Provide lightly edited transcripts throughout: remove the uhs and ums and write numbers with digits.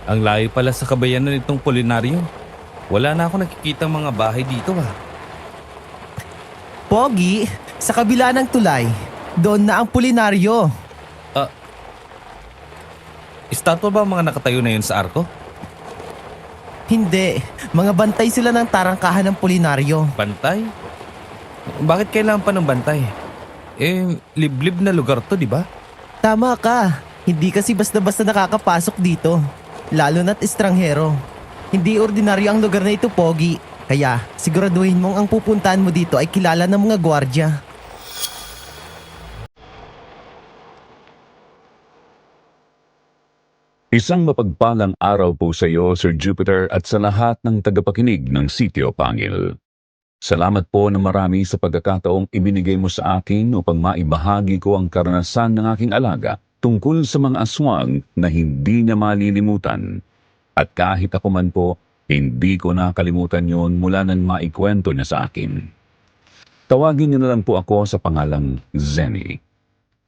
Ang layo pala sa kabayanan nitong Polinaryo. Wala na ako nakikitang mga bahay dito Pogi, sa kabila ng tulay, doon na ang Pulinaryo. Estatwa ba ang mga nakatayo na yun sa arko? Hindi, mga bantay sila ng tarangkahan ng Pulinaryo. Bantay? Bakit kailangan pa ng bantay? Liblib na lugar to, di ba? Tama ka, hindi kasi basta-basta nakakapasok dito. Lalo na't estranghero. Hindi ordinaryo ang lugar na ito, Pogi. Kaya siguraduhin mong ang pupuntahan mo dito ay kilala ng mga gwardya. Isang mapagpalang araw po sa iyo, Sir Jupiter, at sa lahat ng tagapakinig ng Sitio Pangil. Salamat po na marami sa pagkakataong ibinigay mo sa akin upang maibahagi ko ang karanasan ng aking alaga tungkol sa mga aswang na hindi niya malilimutan. At kahit ako man po, hindi ko nakalimutan yon mula nang maikwento niya sa akin. Tawagin niyo na lang po ako sa pangalang Zenny.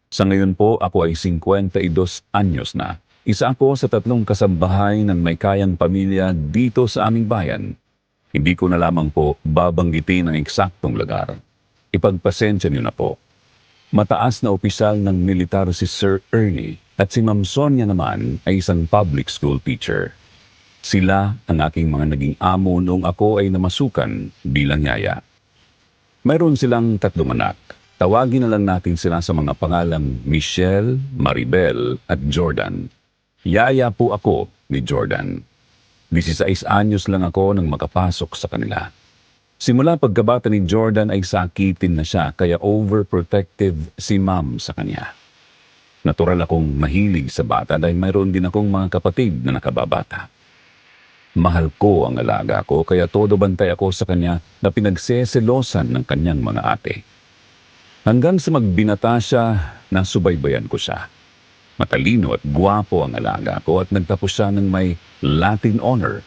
Sa ngayon po, ako ay 52 anyos na. Isa ako sa 3 kasambahay ng may kayang pamilya dito sa aming bayan. Hindi ko na lamang po babanggitin ang eksaktong lugar. Ipagpasensya niyo na po. Mataas na opisyal ng militar si Sir Ernie at si Ma'am Sonia naman ay isang public school teacher. Sila ang aking mga naging amo noong ako ay namasukan bilang yaya. Mayroon silang 3 anak. Tawagin na lang natin sila sa mga pangalang Michelle, Maribel at Jordan. Yaya po ako ni Jordan. 16 anyos lang ako nang makapasok sa kanila. Simula pagkabata ni Jordan ay sakitin na siya kaya overprotective si Ma'am sa kanya. Natural akong mahilig sa bata dahil mayroon din akong mga kapatid na nakababata. Mahal ko ang alaga ko kaya todo bantay ako sa kanya na pinagseselosan ng kanyang mga ate. Hanggang sa magbinata siya, nasubaybayan ko siya. Matalino at gwapo ang alaga ko at nagtapos siya ng may Latin honor.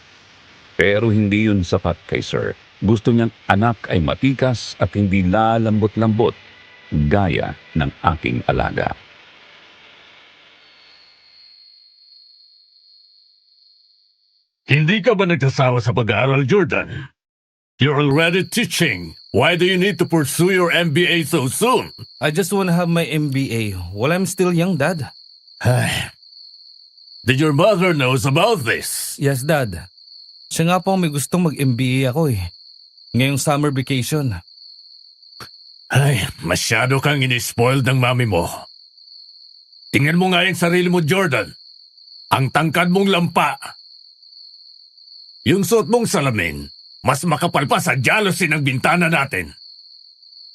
Pero hindi yun sapat kay Sir. Gusto niyang anak ay matikas at hindi lalambot-lambot gaya ng aking alaga. Hindi ka ba nagsasawa sa pag-aaral, Jordan? You're already teaching. Why do you need to pursue your MBA so soon? I just wanna have my MBA while I'm still young, Dad. Did your mother knows about this? Yes, Dad. Siya nga po ang may gustong mag-MBA ako ngayong summer vacation. Ay, masyado kang inispoiled ng mami mo. Tingnan mo nga yung sarili mo, Jordan. Ang tangkad mong lampa. Yung suot mong salamin, mas makapal pa sa jealousy ng bintana natin.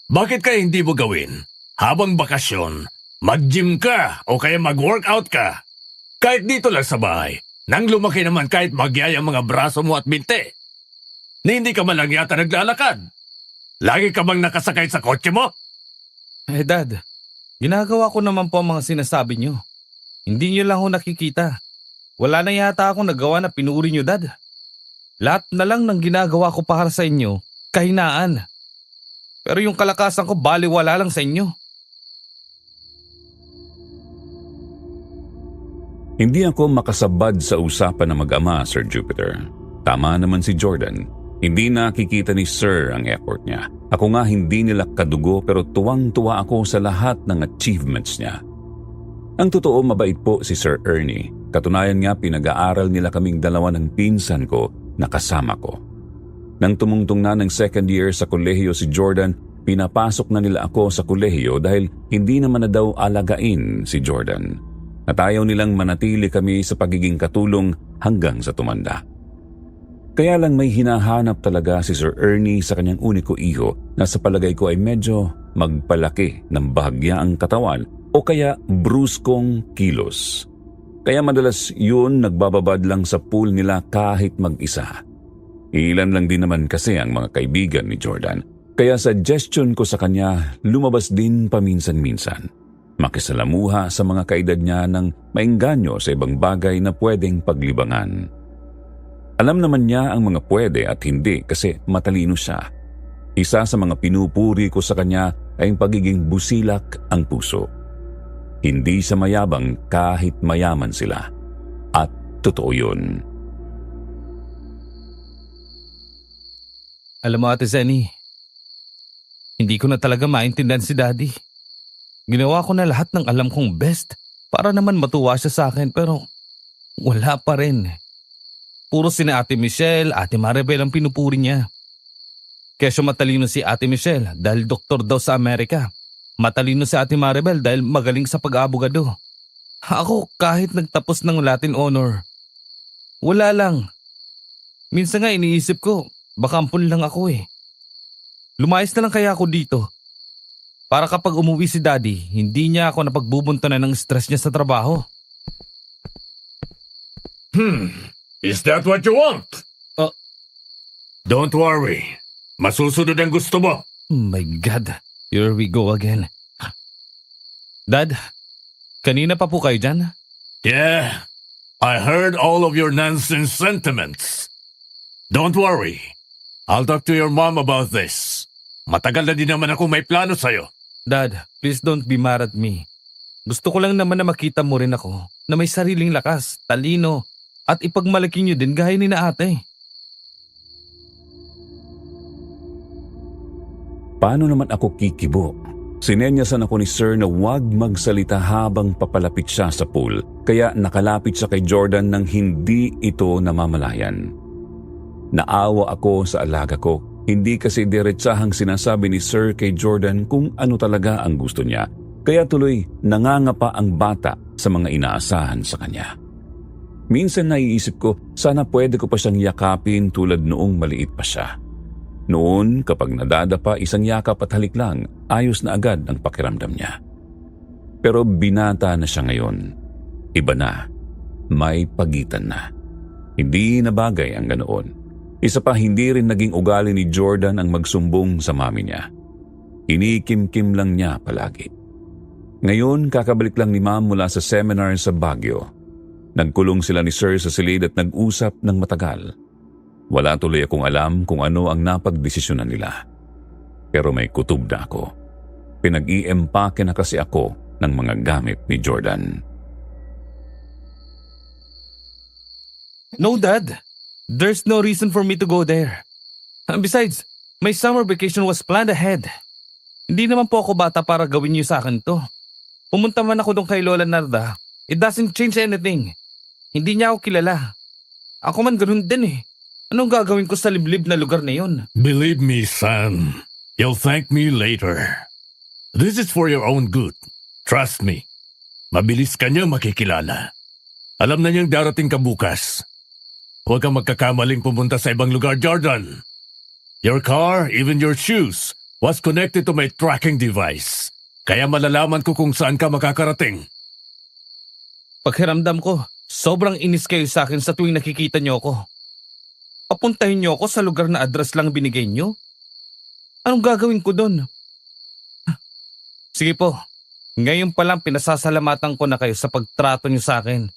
Bakit kaya hindi mo gawin? Habang bakasyon, mag-gym ka o kaya mag-workout ka. Kahit dito lang sa bahay, nang lumaki naman kahit magyay ang mga braso mo at binte. Na hindi ka man lang yata naglalakad. Lagi ka bang nakasakay sa kotse mo? Dad, ginagawa ko naman po ang mga sinasabi niyo. Hindi niyo lang ako nakikita. Wala na yata akong nagawa na pinuri niyo, Dad. Lahat na lang ng ginagawa ko para sa inyo, kahinaan. Pero yung kalakasan ko baliwala lang sa inyo. Hindi ako makasabad sa usapan ng mag-ama, Sir Jupiter. Tama naman si Jordan. Hindi nakikita ni Sir ang effort niya. Ako nga hindi nila kadugo pero tuwang-tuwa ako sa lahat ng achievements niya. Ang totoo, mabait po si Sir Ernie. Katunayan nga pinag-aaral nila kaming dalawa ng pinsan ko na kasama ko. Nang tumungtong na ng 2nd year sa kolehiyo si Jordan, pinapasok na nila ako sa kolehiyo dahil hindi naman na daw alagain si Jordan. At ayaw nilang manatili kami sa pagiging katulong hanggang sa tumanda. Kaya lang may hinahanap talaga si Sir Ernie sa kanyang uniko iho na sa palagay ko ay medyo magpalaki ng bahagya ang katawan o kaya bruskong kilos. Kaya madalas yun nagbababad lang sa pool nila kahit mag-isa. Ilan lang din naman kasi ang mga kaibigan ni Jordan. Kaya suggestion ko sa kanya lumabas din paminsan-minsan. Makisalamuha sa mga kaedad niya ng maengganyo sa ibang bagay na pwedeng paglibangan. Alam naman niya ang mga pwede at hindi kasi matalino siya. Isa sa mga pinupuri ko sa kanya ay ang pagiging busilak ang puso. Hindi siya mayabang kahit mayaman sila. At totoo yun. Alam mo Ate Zenny, hindi ko na talaga maintindihan si Daddy. Ginawa ko na lahat ng alam kong best para naman matuwa siya sa akin pero wala pa rin. Puro sina Ate Michelle, Ate Maribel ang pinupuri niya. Kesyo matalino si Ate Michelle dahil doktor daw sa Amerika. Matalino si Ate Maribel dahil magaling sa pag-abogado. Ako kahit nagtapos ng Latin Honor, wala lang. Minsan nga iniisip ko, baka ampun lang ako eh. Lumayas na lang kaya ako dito. Para kapag umuwi si Daddy, hindi niya ako napagbubuntanan ng stress niya sa trabaho. Is that what you want? Don't worry. Masusunod ang gusto mo. My God, here we go again. Dad, kanina pa po kayo dyan? Yeah, I heard all of your nonsense sentiments. Don't worry. I'll talk to your mom about this. Matagal na din naman ako may plano sa'yo. Dad, please don't be mad at me. Gusto ko lang naman na makita mo rin ako na may sariling lakas, talino, at ipagmalaki niyo din gaya ni na ate. Paano naman ako kikibo? Sinenyasan ako ni Sir na huwag magsalita habang papalapit siya sa pool, kaya nakalapit siya kay Jordan nang hindi ito namamalayan. Naawa ako sa alaga ko, hindi kasi diretsahang sinasabi ni Sir kay Jordan kung ano talaga ang gusto niya, kaya tuloy nangangapa ang bata sa mga inaasahan sa kanya. Minsan naiisip ko, sana pwede ko pa siyang yakapin tulad noong maliit pa siya. Noon, kapag nadadapa isang yakap at halik lang, ayos na agad ang pakiramdam niya. Pero binata na siya ngayon. Iba na. May pagitan na. Hindi na bagay ang ganoon. Isa pa, hindi rin naging ugali ni Jordan ang magsumbong sa mami niya. Inikim-kim lang niya palagi. Ngayon, kakabalik lang ni Ma'am mula sa seminar sa Baguio. Nagkulong sila ni Sir sa silid at nag-usap ng matagal. Wala tuloy akong alam kung ano ang napagdesisyonan nila. Pero may kutob na ako. Pinag-iempake na kasi ako ng mga gamit ni Jordan. No, Dad. There's no reason for me to go there. Besides, my summer vacation was planned ahead. Hindi naman po ako bata para gawin niyo sa akin to. Pumunta man ako doon kay Lola Narda, it doesn't change anything. Hindi niya ako kilala. Ako man ganun din eh. Anong gagawin ko sa liblib na lugar na yun? Believe me, son. You'll thank me later. This is for your own good. Trust me. Mabilis ka niya makikilala. Alam na niyang darating ka bukas. Huwag kang magkakamaling pumunta sa ibang lugar, Jordan. Your car, even your shoes, was connected to my tracking device. Kaya malalaman ko kung saan ka makakarating. Paghiramdam ko, sobrang inis kayo sa akin sa tuwing nakikita niyo ako. Papuntahin niyo ako sa lugar na address lang binigay niyo? Anong gagawin ko doon? Sige po, ngayon pa lang pinasasalamatan ko na kayo sa pagtrato niyo sa akin.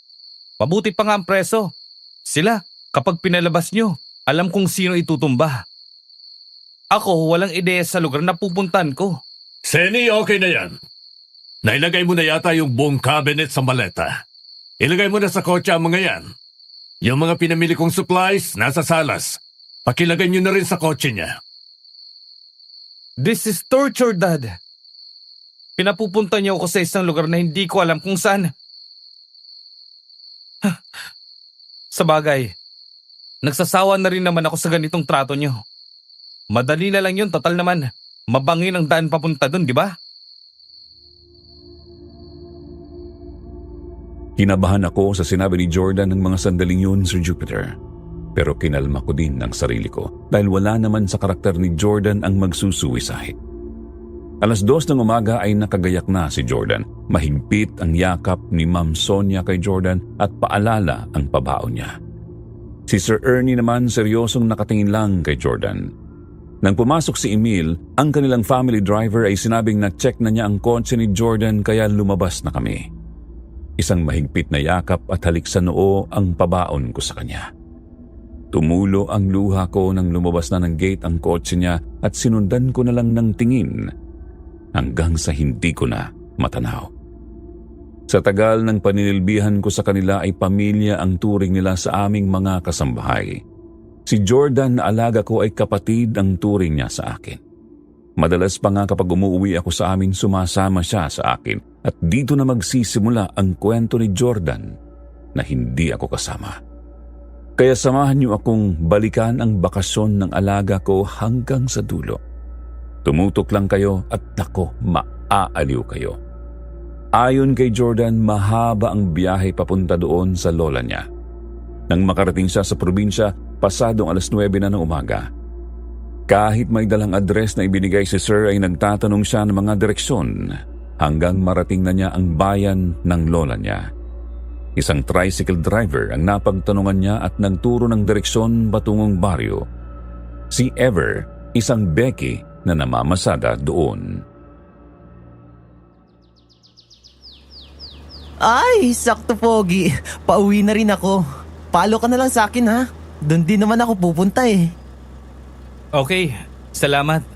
Mabuti pa nga ang preso. Sila, kapag pinalabas niyo, alam kung sino itutumba. Ako, walang ideya sa lugar na pupuntahan ko. Seni, okay na yan. Nailagay mo na yata yung buong cabinet sa maleta. Ilagay mo na sa kotse ang mga yan. Yung mga pinamili kong supplies, nasa salas. Pakilagay niyo na rin sa kotse niya. This is torture, Dad. Pinapupunta niyo ako sa isang lugar na hindi ko alam kung saan. Sa bagay, nagsasawa na rin naman ako sa ganitong trato niyo. Madali na lang yun, total naman. Mabangin ang daan papunta dun, di ba? Kinabahan ako sa sinabi ni Jordan ng mga sandaling yun, Sir Jupiter. Pero kinalma ko din ang sarili ko dahil wala naman sa karakter ni Jordan ang magsusuicide. 2:00 ng umaga ay nakagayak na si Jordan. Mahigpit ang yakap ni Ma'am Sonia kay Jordan at paalala ang pabaon niya. Si Sir Ernie naman seryosong nakatingin lang kay Jordan. Nang pumasok si Emil, ang kanilang family driver ay sinabing na-check na niya ang kotse ni Jordan kaya lumabas na kami. Isang mahigpit na yakap at halik sa noo ang pabaon ko sa kanya. Tumulo ang luha ko nang lumabas na ng gate ang kotse niya at sinundan ko na lang ng tingin hanggang sa hindi ko na matanaw. Sa tagal ng paninilbihan ko sa kanila ay pamilya ang turing nila sa aming mga kasambahay. Si Jordan na alaga ko ay kapatid ang turing niya sa akin. Madalas pa nga kapag umuwi ako sa amin, sumasama siya sa akin at dito na magsisimula ang kwento ni Jordan na hindi ako kasama. Kaya samahan niyo akong balikan ang bakasyon ng alaga ko hanggang sa dulo. Tumutok lang kayo at nako, maaaliw kayo. Ayon kay Jordan, mahaba ang biyahe papunta doon sa lola niya. Nang makarating siya sa probinsya, pasadong 9:00 na ng umaga. Kahit may dalang address na ibinigay si Sir ay nagtatanong siya ng mga direksyon hanggang marating na niya ang bayan ng lola niya. Isang tricycle driver ang napagtanungan niya at nagturo ng direksyon patungong baryo. Si Ever, isang Becky na namamasada doon. Ay, sakto Pogi. Pauwi na rin ako. Palo ka na lang sa akin ha. Doon din naman ako pupunta eh. Okay, salamat.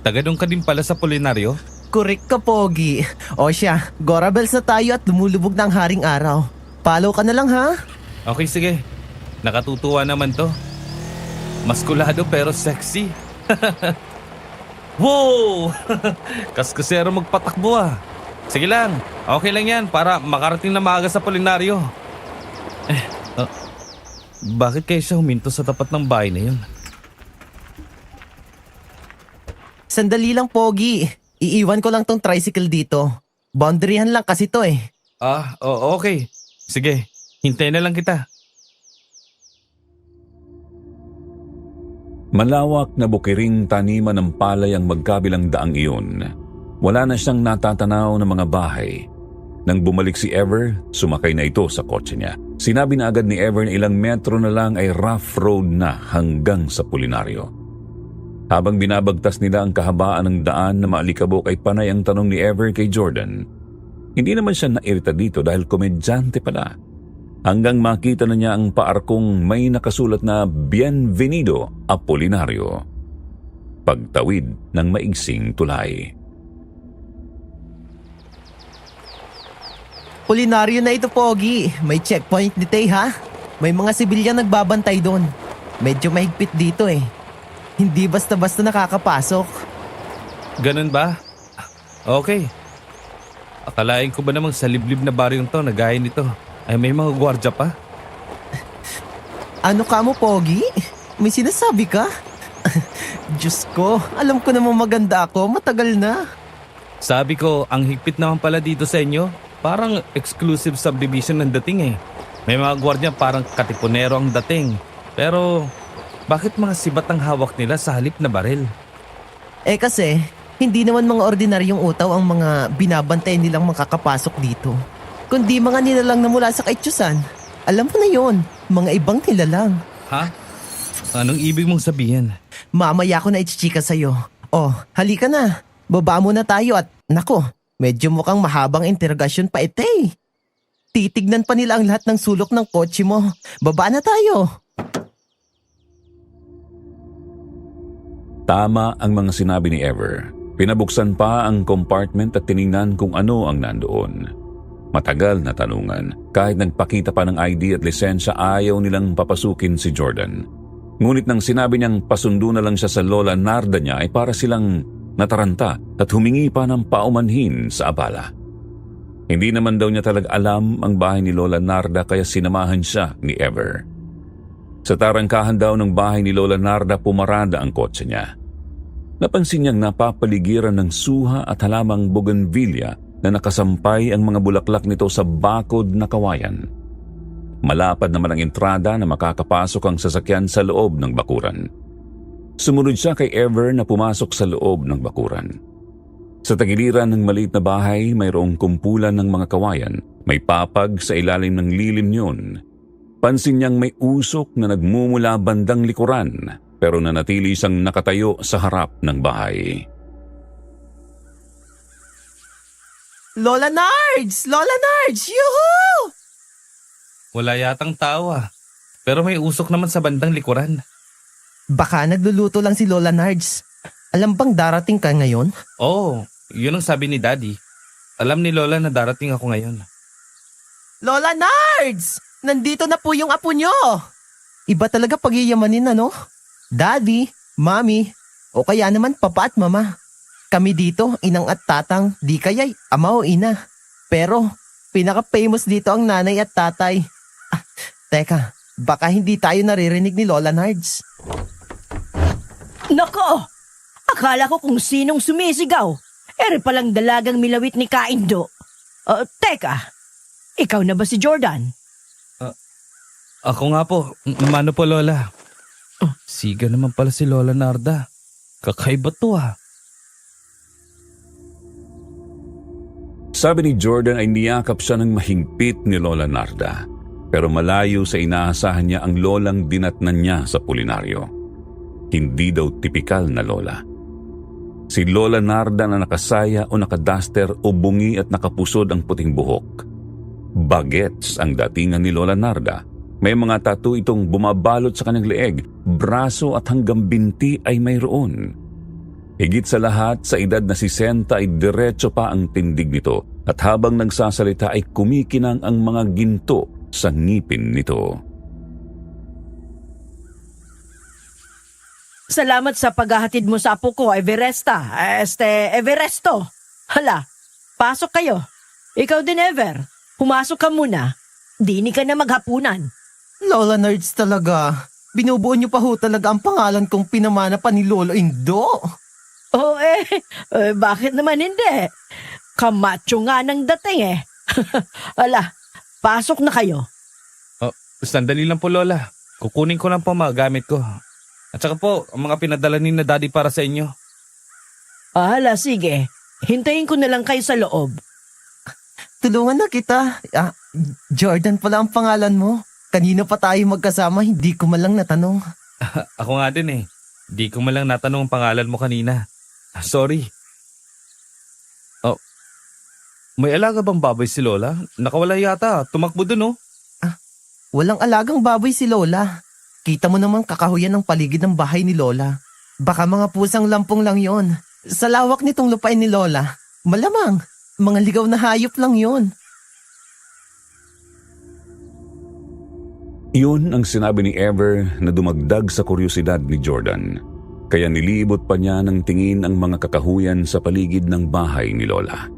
Taga doon ka din pala sa Pulinaryo? Correct ka Pogi. O siya, Gorabels na tayo at lumulubog ng haring araw. Palo ka na lang ha. Okay, sige. Nakatutuwa naman to. Maskulado pero sexy. Wow! Kaskusero magpatakbo ah. Sige lang, okay lang yan para makarating na maaga sa Pulinaryo. Bakit kaya siya huminto sa tapat ng bahay na yun? Sandali lang Pogi. Iiwan ko lang tong tricycle dito. Boundaryhan lang kasi to eh. Okay. Sige, hintayin na lang kita. Malawak na bukiring taniman ng palay ang magkabilang daang iyon. Wala na siyang natatanaw ng mga bahay. Nang bumalik si Ever, sumakay na ito sa kotse niya. Sinabi na agad ni Ever na ilang metro na lang ay rough road na hanggang sa Pulinaryo. Habang binabagtas nila ang kahabaan ng daan na maalikabok ay panay ang tanong ni Ever kay Jordan. Hindi naman siya nairita dito dahil komedyante pala. Hanggang makita na niya ang paarkong may nakasulat na Bienvenido Apolinario. Pagtawid ng maigsing tulay. Pulinaryo na ito Pogi. May checkpoint ni Tay ha. May mga sibilyan nagbabantay doon. Medyo mahigpit dito eh. Hindi basta-basta nakakapasok. Ganun ba? Okay. Akalain ko ba namang sa liblib na baryong to na gaya nito ay may mga gwardya pa? Ano ka mo Pogi? May sinasabi ka? Diyos ko, alam ko namang maganda ako. Matagal na. Sabi ko, ang higpit naman pala dito sa inyo. Parang exclusive subdivision ng dating eh. May mga gwardya parang katipunero ang dating. Pero bakit mga sibat ang hawak nila sa halip na baril? Eh kasi, hindi naman mga ordinaryong utaw ang mga binabantay nilang makakapasok dito. Kundi mga nilalang na mula sa kaitsusan. Alam mo na yon, mga ibang nilalang. Ha? Anong ibig mong sabihin? Mamaya ko na ichichika sa'yo. Oh, halika na. Baba muna tayo at nako, medyo mukhang mahabang interogasyon pa ito eh. Titignan pa nila ang lahat ng sulok ng kotse mo. Baba na tayo. Tama ang mga sinabi ni Ever. Pinabuksan pa ang compartment at tiningnan kung ano ang nandoon. Matagal na tanungan. Kahit nagpakita pa ng ID at lisensya, ayaw nilang papasukin si Jordan. Ngunit nang sinabi niyang pasundo na lang siya sa lola Narda niya ay para silang nataranta at humingi pa ng paumanhin sa abala. Hindi naman daw niya talaga alam ang bahay ni Lola Narda kaya sinamahan siya ni Ever. Sa tarangkahan daw ng bahay ni Lola Narda pumarada ang kotse niya. Napansin niyang napapaligiran ng suha at halamang bougainvillea na nakasampay ang mga bulaklak nito sa bakod na kawayan. Malapad naman ang entrada na makakapasok ang sasakyan sa loob ng bakuran. Sumunod siya kay Ever na pumasok sa loob ng bakuran. Sa tagiliran ng maliit na bahay, mayroong kumpulan ng mga kawayan. May papag sa ilalim ng lilim niyon. Pansin niyang may usok na nagmumula bandang likuran, pero nanatili siyang nakatayo sa harap ng bahay. Lola Nards! Lola Nards! Yuhu! Wala yatang tao ah. Pero may usok naman sa bandang likuran. Baka nagluluto lang si Lola Nards. Alam bang darating ka ngayon? Oh, yun ang sabi ni Daddy. Alam ni Lola na darating ako ngayon. Lola Nards! Nandito na po yung apo nyo! Iba talaga pagyayamanin, ano? Daddy, Mommy, o kaya naman papa at mama. Kami dito, inang at tatang, di kaya'y ama o ina. Pero, pinaka-famous dito ang nanay at tatay. Ah, teka, baka hindi tayo naririnig ni Lola Nards. Nako! Akala ko kung sinong sumisigaw. Ere palang dalagang milawit ni Kaindo. Teka, ikaw na ba si Jordan? Ako nga po. Mano po, Lola? Siga naman pala si Lola Narda. Kakaiba to ah. Sabi ni Jordan ay niyakap siya ng mahigpit ni Lola Narda. Pero malayo sa inaasahan niya ang lolang dinatnan niya sa pulinaryo. Hindi daw tipikal na lola. Si Lola Narda na nakasaya o nakadaster o bungi at nakapusod ang puting buhok. Bagets ang datingan ni Lola Narda. May mga tattoo itong bumabalot sa kanyang leeg, braso at hanggang binti ay mayroon. Higit sa lahat, sa edad na 60 ay diretso pa ang tindig nito at habang nagsasalita ay kumikinang ang mga ginto sa ngipin nito. Salamat sa paghahatid mo sa apo ko, Everesto. Hala, pasok kayo. Ikaw din, Ever. Pumasok ka muna. Dini ka na maghapunan. Lola Nerds talaga. Binubuo niyo pa ho talaga ang pangalan kong pinamana pa ni Lolo Indo. Bakit naman hindi? Kamacho nga ng dating eh. Ala, pasok na kayo. Sandali lang po, Lola. Kukunin ko lang po mga gamit ko. At saka po, ang mga pinadala ni na Daddy para sa inyo. Hala, sige. Hintayin ko na lang kayo sa loob. Tulungan na kita. Jordan pala ang pangalan mo. Kanina pa tayo magkasama, hindi ko man lang natanong. Ako nga din eh. Di ko man lang natanong ang pangalan mo kanina. Sorry. May alaga bang baboy si Lola? Nakawala yata. Tumakbo dun oh. Walang alagang baboy si Lola. Kita mo naman kakahuyan ng paligid ng bahay ni Lola. Baka mga pusang lampong lang yon. Sa lawak nitong lupain ni Lola, malamang, mga ligaw na hayop lang yon. Iyon ang sinabi ni Ever na dumagdag sa kuryosidad ni Jordan. Kaya nilibot pa niya ng tingin ang mga kakahuyan sa paligid ng bahay ni Lola.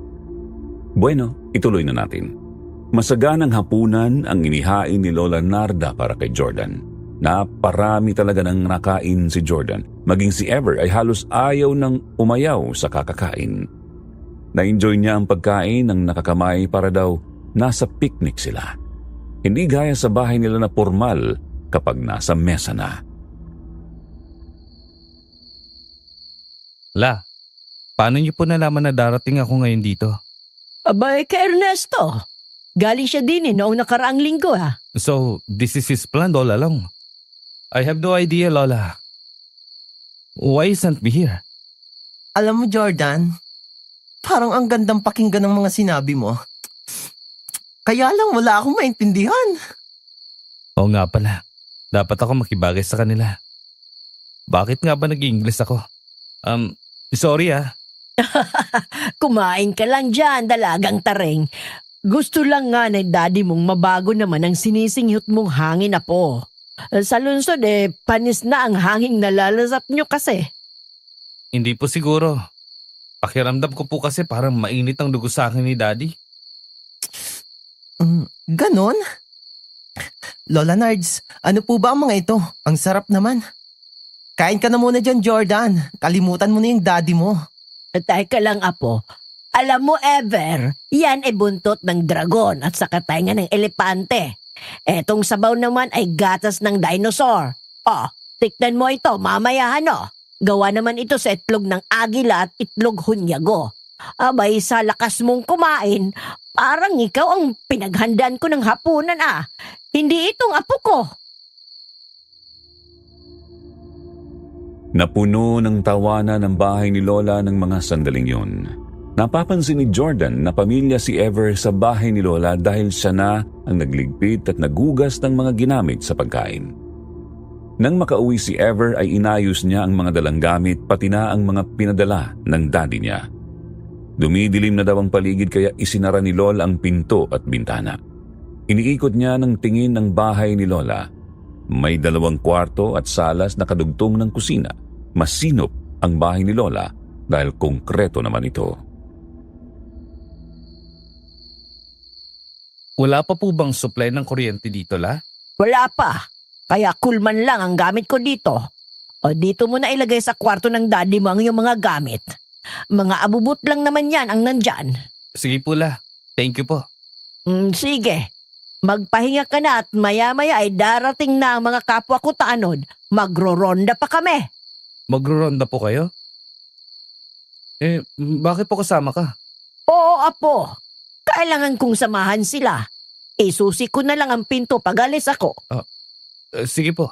Bueno, ituloy na natin. Masaganang hapunan ang inihain ni Lola Narda para kay Jordan. Naparami talaga ng nakain si Jordan. Maging si Ever ay halos ayaw ng umayaw sa kakakain. Na-enjoy niya ang pagkain ng nakakamay para daw nasa picnic sila. Hindi gaya sa bahay nila na formal kapag nasa mesa na. La, paano niyo po nalaman na darating ako ngayon dito? Abay, kay Ernesto. Galing siya din noong nakaraang linggo ha. So, this is his plan all along. I have no idea, Lola. Why isn't me here? Alam mo, Jordan, parang ang gandang pakinggan ng mga sinabi mo. Kaya lang wala akong maintindihan. Oo nga pala. Dapat ako makibagay sa kanila. Bakit nga ba nag-English ako? Sorry ah. Kumain ka lang dyan, dalagang taring. Gusto lang nga na daddy mong mabago naman ang sinisinghot mong hangin na po. Sa lungsod panis na ang hanging nalalasap nyo kasi. Hindi po siguro. Pakiramdam ko po kasi parang mainit ang dugo sa akin ni Daddy. Ganon? Lola Nards, ano po ba ang mga ito? Ang sarap naman. Kain ka na muna dyan, Jordan. Kalimutan mo na yung daddy mo. Teka lang, apo. Alam mo, Ever, yan ay buntot ng dragon at saka tainga ng elepante. Etong sabaw naman ay gatas ng dinosaur. Tiknan mo ito, mamaya Gawa naman ito sa itlog ng agila at itlog hunyago. Abay, sa lakas mong kumain, parang ikaw ang pinaghandaan ko ng hapunan Hindi itong apo ko. Napuno ng tawanan ng bahay ni Lola ng mga sandaling yun. Napapansin ni Jordan na pamilya si Ever sa bahay ni Lola dahil siya na ang nagligpit at nagugas ng mga ginamit sa pagkain. Nang makauwi si Ever ay inayos niya ang mga dalang gamit pati na ang mga pinadala ng daddy niya. Dumidilim na daw ang paligid kaya isinara ni Lola ang pinto at bintana. Iniikot niya ng tingin ang bahay ni Lola. May 2 kwarto at salas na kadugtong ng kusina. Masinop ang bahay ni Lola dahil konkreto naman ito. Wala pa po bang supply ng kuryente dito, La? Wala pa. Kaya kulman lang ang gamit ko dito. O dito mo na ilagay sa kwarto ng daddy mo ang iyong mga gamit. Mga abubot lang naman yan ang nandyan. Sige po, La. Thank you po. Sige. Magpahinga ka na at maya-maya ay darating na ang mga kapwa ko tanod. Magro-ronda pa kami. Magro-ronda po kayo? Bakit po kasama ka? Oo, apo. Kailangan kong samahan sila. Isusi ko na lang ang pinto pag alis ako. Sige po.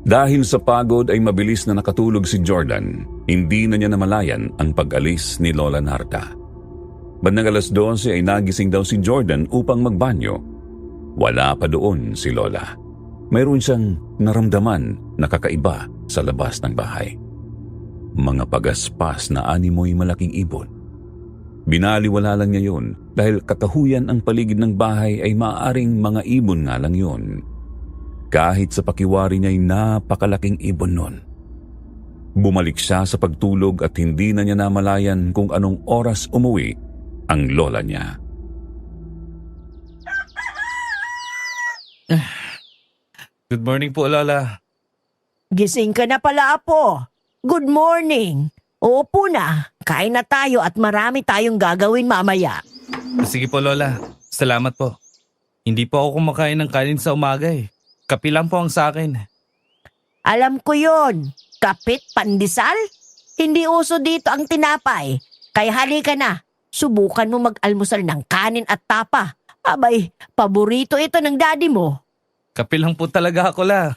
Dahil sa pagod ay mabilis na nakatulog si Jordan. Hindi na niya namalayan ang pag-alis ni Lola Narda. Bandang 12:00 ay nagising daw si Jordan upang magbanyo. Wala pa doon si Lola. Mayroon siyang naramdaman na kakaiba sa labas ng bahay. Mga pagaspas na animoy malaking ibon. Binaliwala lang niya yun dahil kakahuyan ang paligid ng bahay ay maaaring mga ibon nga lang yun. Kahit sa pakiwari niya ay napakalaking ibon nun. Bumalik siya sa pagtulog at hindi na niya namalayan kung anong oras umuwi ang lola niya. Good morning po, Lola. Gising ka na pala, apo. Good morning. Opo na. Kain na tayo at marami tayong gagawin mamaya. Sige po, Lola. Salamat po. Hindi po ako kumakain ng kanin sa umaga eh. Kape lang po ang sa akin. Alam ko yon. Kapit pandesal? Hindi uso dito ang tinapay. Kaya halika na. Subukan mo mag-almusal ng kanin at tapa. Abay, paborito ito ng daddy mo. Kape lang po talaga ako, La.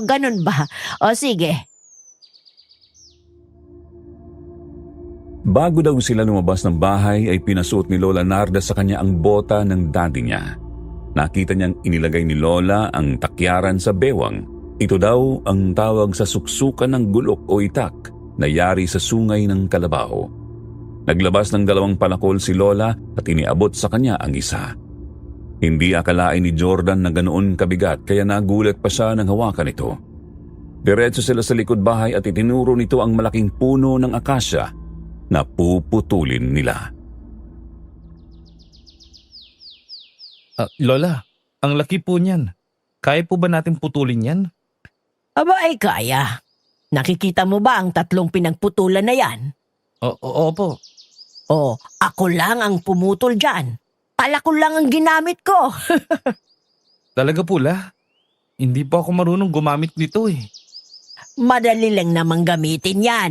Ganun ba? O sige. Bago daw sila lumabas ng bahay ay pinasuot ni Lola Narda sa kanya ang bota ng daddy niya. Nakita niyang inilagay ni Lola ang takyaran sa bewang. Ito daw ang tawag sa suksukan ng gulok o itak na yari sa sungay ng kalabaw. Naglabas ng 2 palakol si Lola at iniabot sa kanya ang isa. Hindi akalain ni Jordan na ganoon kabigat kaya nagulat pa siya nang hawakan ito. Diretso sila sa likod bahay at itinuro nito ang malaking puno ng akasya na puputulin nila. Lola, ang laki po niyan. Kaya po ba natin putulin yan? Aba ay kaya. Nakikita mo ba ang 3 pinagputulan na yan? Opo. Ako lang ang pumutol dyan. Palakol lang ang ginamit ko. Talaga po, La? Hindi po ako marunong gumamit nito eh. Madali lang namang gamitin yan.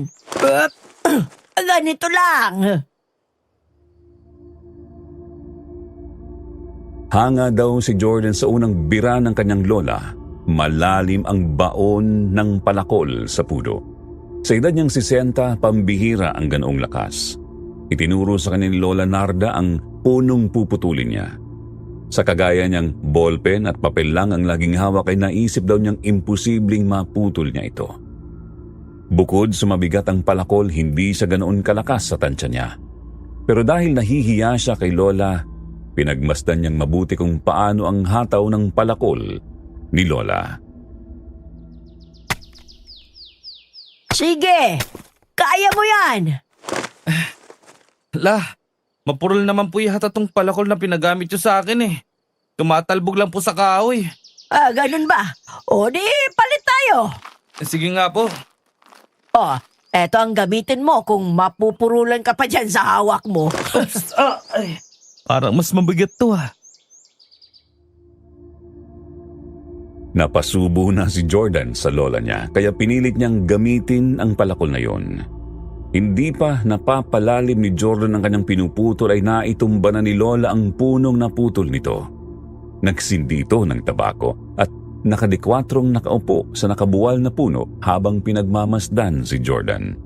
Ganito lang. Hanga daw si Jordan sa unang bira ng kanyang lola. Malalim ang baon ng palakol sa pudo. Sa edad niyang 60, pambihira ang ganoong lakas. Itinuro sa kanya ni Lola Narda ang punong puputulin niya. Sa kagaya niyang ballpen at papel lang ang laging hawak ay naisip daw niyang imposibleng maputol niya ito. Bukod sa mabigat ang palakol, hindi siya ganoon kalakas sa tansya niya. Pero dahil nahihiya siya kay Lola, pinagmasdan niyang mabuti kung paano ang hataw ng palakol ni Lola. Sige, kaya mo yan. La, mapurol naman po yata tong palakol na pinagamit nyo sa akin eh. Tumatalbog lang po sa kahoy. Ganun ba? O di, palit tayo. Sige nga po. Eto ang gamitin mo kung mapupurulan ka pa dyan sa hawak mo. Parang mas mabigat to ah. Napasubo na si Jordan sa lola niya kaya pinilit niyang gamitin ang palakol na yon. Hindi pa napapalalim ni Jordan ang kanyang pinuputol ay naitumba na ni Lola ang punong naputol nito. Nagsindi ito ng tabako at nakadikwatrong nakaupo sa nakabuwal na puno habang pinagmamasdan si Jordan.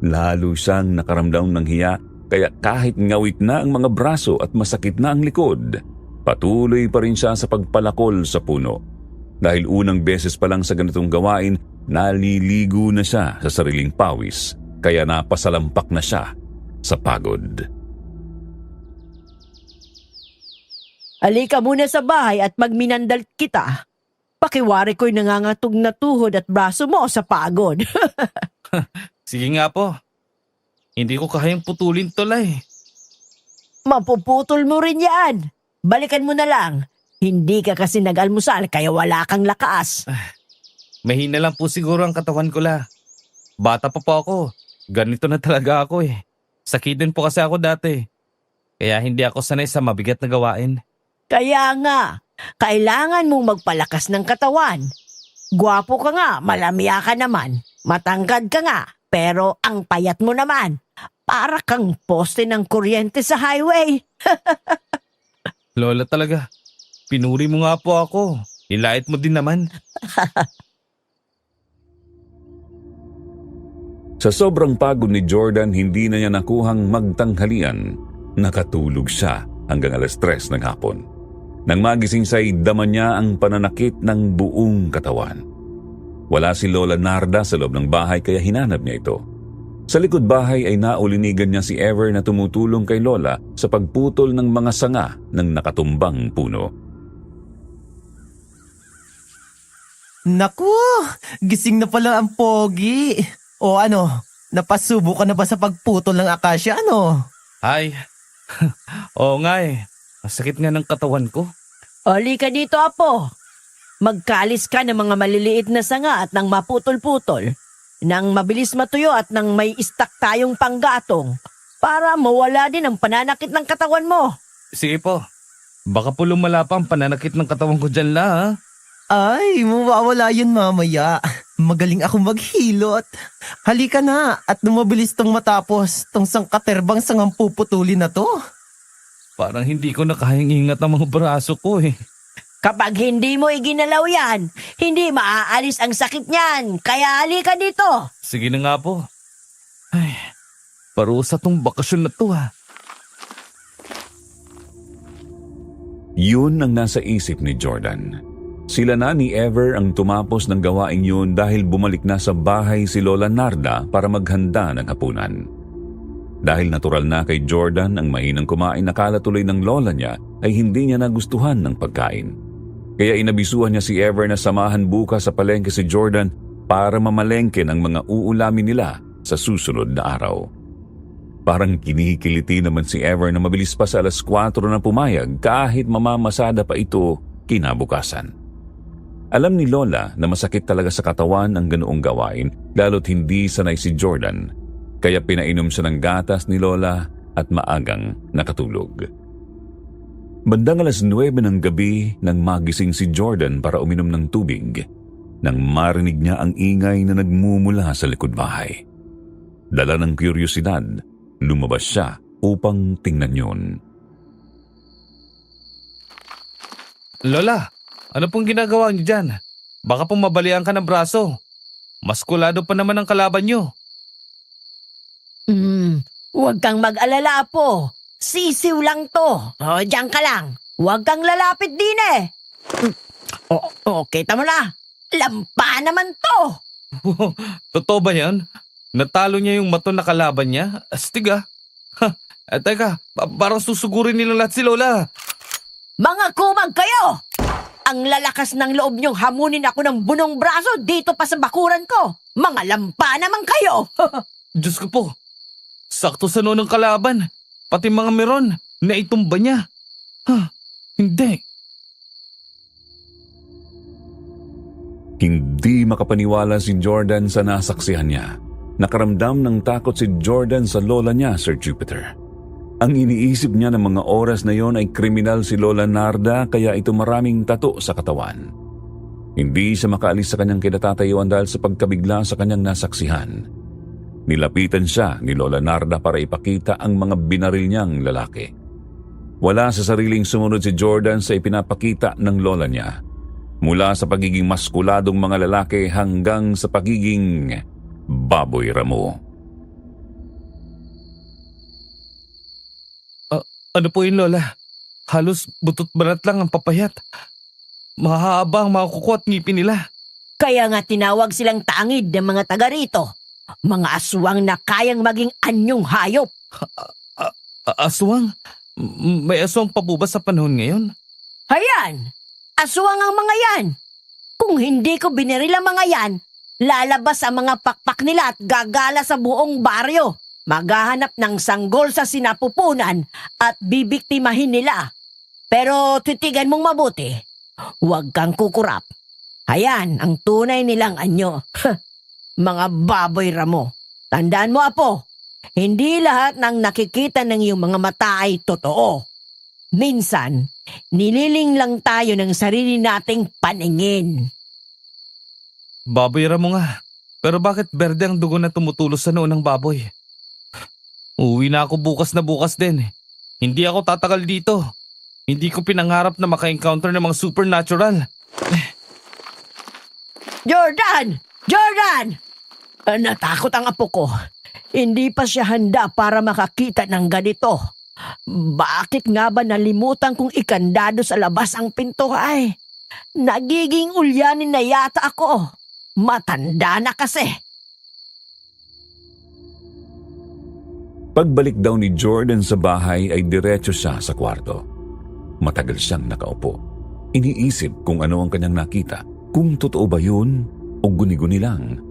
Lalo siyang nakaramdam ng hiya kaya kahit ngawit na ang mga braso at masakit na ang likod, patuloy pa rin siya sa pagpalakol sa puno. Dahil unang beses pa lang sa ganitong gawain, naliligo na siya sa sariling pawis kaya napasalampak na siya sa pagod. Halika muna sa bahay at magminandal kita. Pakiwari ko'y nangangatog na tuhod at braso mo sa pagod. Sige nga po. Hindi ko kayang putulin Tolay. Mapuputol mo rin yan. Balikan mo na lang. Hindi ka kasi nag-almusal kaya wala kang lakas. Mahina lang po siguro ang katawan ko la. Bata pa po ako. Ganito na talaga ako eh. Sakit din po kasi ako dati. Kaya hindi ako sanay sa mabigat na gawain. Kaya nga, kailangan mong magpalakas ng katawan. Gwapo ka nga, malamya ka naman. Matangkad ka nga, pero ang payat mo naman. Para kang poste ng kuryente sa highway. Lola talaga. Pinuri mo nga po ako. Nilait mo din naman. Sa sobrang pagod ni Jordan, hindi na niya nakuhang magtanghalian. Nakatulog siya hanggang 3:00 ng hapon. Nang magising siya'y dama niya ang pananakit ng buong katawan. Wala si Lola Narda sa loob ng bahay kaya hinanap niya ito. Sa likod bahay ay naulinigan niya si Ever na tumutulong kay Lola sa pagputol ng mga sanga ng nakatumbang puno. Naku, gising na pala ang pogi. O ano, napasubo ka na ba sa pagputol ng akasya ano? Ay. Oo nga eh. Masakit nga ng katawan ko. Oli ka dito, Apo. Magkalis ka ng mga maliliit na sanga at nang maputol-putol. Nang mabilis matuyo at nang may istak tayong panggatong para mawala din ang pananakit ng katawan mo. Sige po. Baka po lumala pa ang pananakit ng katawan ko dyan la ha. Ay, mawawala yun mamaya. Magaling ako maghilot. Halika na at lumabilis tong matapos tong sangkaterbang sangang puputulin na to. Parang hindi ko na kayang ingat ang mga braso ko eh. Kapag hindi mo iginalaw yan, hindi maaalis ang sakit niyan. Kaya halika dito. Sige na nga po. Ay, parusa tong bakasyon na to ha. Yun ang nasa isip ni Jordan. Sila na ni Ever ang tumapos ng gawaing yun dahil bumalik na sa bahay si Lola Narda para maghanda ng hapunan. Dahil natural na kay Jordan ang mahinang kumain, nakala tuloy ng lola niya ay hindi niya nagustuhan ng pagkain. Kaya inabisuhan niya si Ever na samahan bukas sa palengke si Jordan para mamalengke ng mga uulamin nila sa susunod na araw. Parang kinikiliti naman si Ever na mabilis pa sa 4:00 na pumayag kahit mamamasada pa ito kinabukasan. Alam ni Lola na masakit talaga sa katawan ang ganoong gawain lalo't hindi sanay si Jordan. Kaya pinainom siya ng gatas ni Lola at maagang nakatulog. Bandang 9:00 ng gabi nang magising si Jordan para uminom ng tubig, nang marinig niya ang ingay na nagmumula sa likod bahay. Dala ng kuryosidad, lumabas siya upang tingnan yun. Lola, ano pong ginagawa niyo dyan? Baka pong mabalian ka ng braso. Maskulado pa naman ang kalaban niyo. Huwag kang mag-alala, Apo. Sisiw lang to. O, diyan ka lang. Huwag kang lalapit din eh. Kita mo na. Lampa naman to. Totoo ba yan? Natalo niya yung mato na kalaban niya? Astig ah. Teka, parang susugurin nila lahat si Lola. Mga kumag kayo! Ang lalakas ng loob niyong hamunin ako ng bunong braso dito pa sa bakuran ko. Mga lampa naman kayo. Diyos ko po. Sakto sa noon ng kalaban. Pati mga meron na itumba niya. Hindi. Hindi makapaniwala si Jordan sa nasaksihan niya. Nakaramdam ng takot si Jordan sa lola niya, Sir Jupiter. Ang iniisip niya ng mga oras na yon ay kriminal si Lola Narda kaya ito maraming tato sa katawan. Hindi siya makaalis sa kanyang kinatatayuan dahil sa pagkabigla sa kanyang nasaksihan. Nilapitan siya ni Lola Narda para ipakita ang mga binaril niyang lalaki. Wala sa sariling sumunod si Jordan sa ipinapakita ng lola niya. Mula sa pagiging maskuladong mga lalaki hanggang sa pagiging baboy ramo. Ano po yun, Lola? Halos butot balat lang ang papayat. Mahahaba ang mga kuko at ngipin nila. Kaya nga tinawag silang tangid ng mga taga rito. Mga aswang na kayang maging anyong hayop. Aswang? May aswang pa po ba sa panahon ngayon? Hayan! Aswang ang mga yan! Kung hindi ko biniril ang mga yan, lalabas ang mga pakpak nila at gagala sa buong baryo. Maghahanap ng sanggol sa sinapupunan at bibiktimahin nila. Pero titigan mong mabuti. Huwag kang kukurap. Ayan ang tunay nilang anyo. Mga baboy ramo. Tandaan mo, Apo, hindi lahat ng nakikita ng iyong mga mata ay totoo. Minsan, nililing lang tayo ng sarili nating paningin. Baboy mo nga. Pero bakit berde ang dugo na tumutulos sa noo ng baboy? Uwi na ako bukas din. Hindi ako tatagal dito. Hindi ko pinangarap na maka-encounter ng mga supernatural. Jordan! Jordan! Natakot ang apo ko. Hindi pa siya handa para makakita ng ganito. Bakit nga ba nalimutan kong ikandado sa labas ang pinto ay? Nagiging ulyanin na yata ako. Matanda na kasi. Pagbalik daw ni Jordan sa bahay ay diretso siya sa kwarto. Matagal siyang nakaupo. Iniisip kung ano ang kanyang nakita. Kung totoo ba yun o guni-guni lang.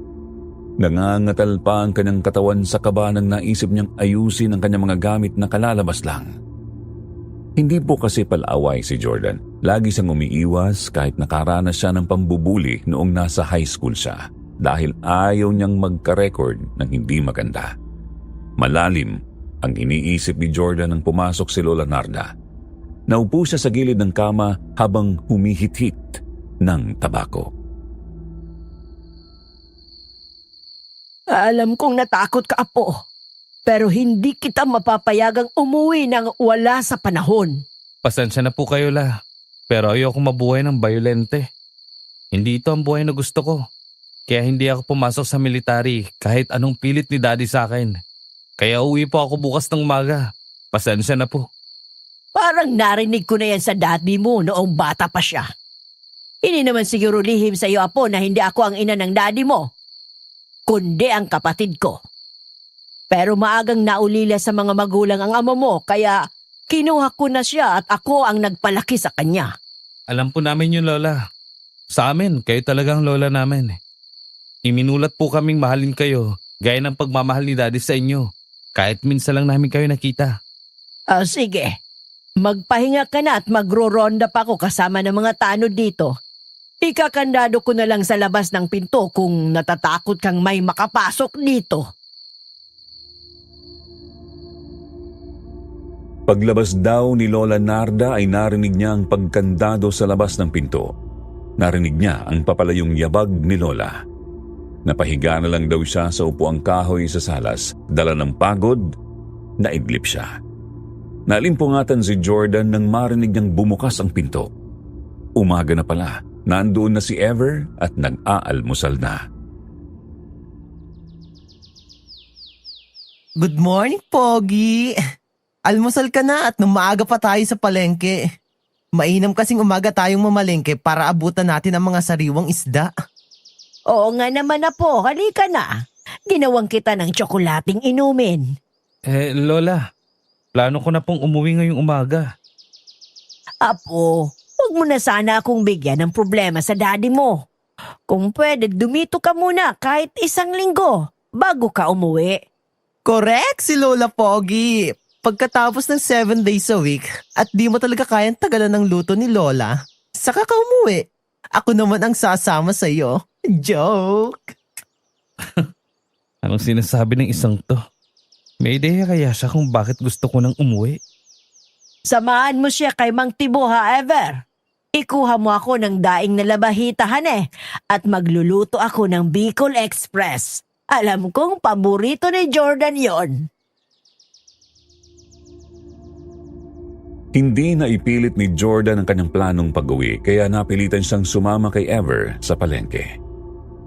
Nangangatal pa ang kanyang katawan sa kaba nang naisip niyang ayusin ang kanyang mga gamit na kalalabas lang. Hindi po kasi palaaway si Jordan. Lagi siyang umiiwas kahit nakaranas siya ng pambubuli noong nasa high school siya dahil ayaw niyang magka-record ng hindi maganda. Malalim ang iniisip ni Jordan nang pumasok si Lola Narda. Naupo siya sa gilid ng kama habang humihit-hit ng tabako. Alam kong natakot ka, Apo. Pero hindi kita mapapayagang umuwi nang wala sa panahon. Pasensya na po kayo, La. Pero ayoko mabuhay ng bayolente. Hindi ito ang buhay na gusto ko. Kaya hindi ako pumasok sa military kahit anong pilit ni Daddy sa akin. Kaya uwi po ako bukas ng umaga. Pasensya na po. Parang narinig ko na yan sa daddy mo noong bata pa siya. Hindi naman siguro lihim sa iyo, Apo, na hindi ako ang ina ng daddy mo, kundi ang kapatid ko. Pero maagang naulila sa mga magulang ang ama mo, kaya kinuha ko na siya at ako ang nagpalaki sa kanya. Alam po namin yun, Lola. Sa amin, kayo talagang lola namin. Iminulat po kaming mahalin kayo, gaya ng pagmamahal ni Daddy sa inyo. Kahit minsan lang namin kayo nakita. Sige, magpahinga ka na at magro-ronda pa ako kasama ng mga tanod dito. Ikakandado ko na lang sa labas ng pinto kung natatakot kang may makapasok dito. Paglabas daw ni Lola Narda ay narinig niya ang pagkandado sa labas ng pinto. Narinig niya ang papalayong yabag ni Lola. Napahiga na lang daw siya sa upuang kahoy sa salas. Dala ng pagod, naidlip siya. Nalimpungatan si Jordan nang marinig niyang bumukas ang pinto. Umaga na pala, nandoon na si Ever at nag-aalmusal na. Good morning, Pogi. Almusal ka na at nung maaga pa tayo sa palengke. Mainam kasing umaga tayong mamalengke para abutan natin ang mga sariwang isda. Oo nga naman, Apo, halika na. Ginawang kita ng tsokolating inumin. Lola, plano ko na pong umuwi ngayong umaga. Apo, huwag mo na sana akong bigyan ng problema sa daddy mo. Kung pwede, dumito ka muna kahit 1 linggo bago ka umuwi. Correct si Lola Pogi. Pagkatapos ng 7 days a week at di mo talaga kayang tagalan ng luto ni Lola, saka ka umuwi. Ako naman ang sasama sa iyo. Joke! Anong sinasabi ng isang to? May ideya kaya siya kung bakit gusto ko nang umuwi? Samahan mo siya kay Mang Tibo, ha, Ever. Ikuha mo ako ng daing na labahitahan at magluluto ako ng Bicol Express. Alam kong paborito ni Jordan yon. Hindi na ipilit ni Jordan ang kanyang planong pag-uwi kaya napilitan siyang sumama kay Ever sa palengke.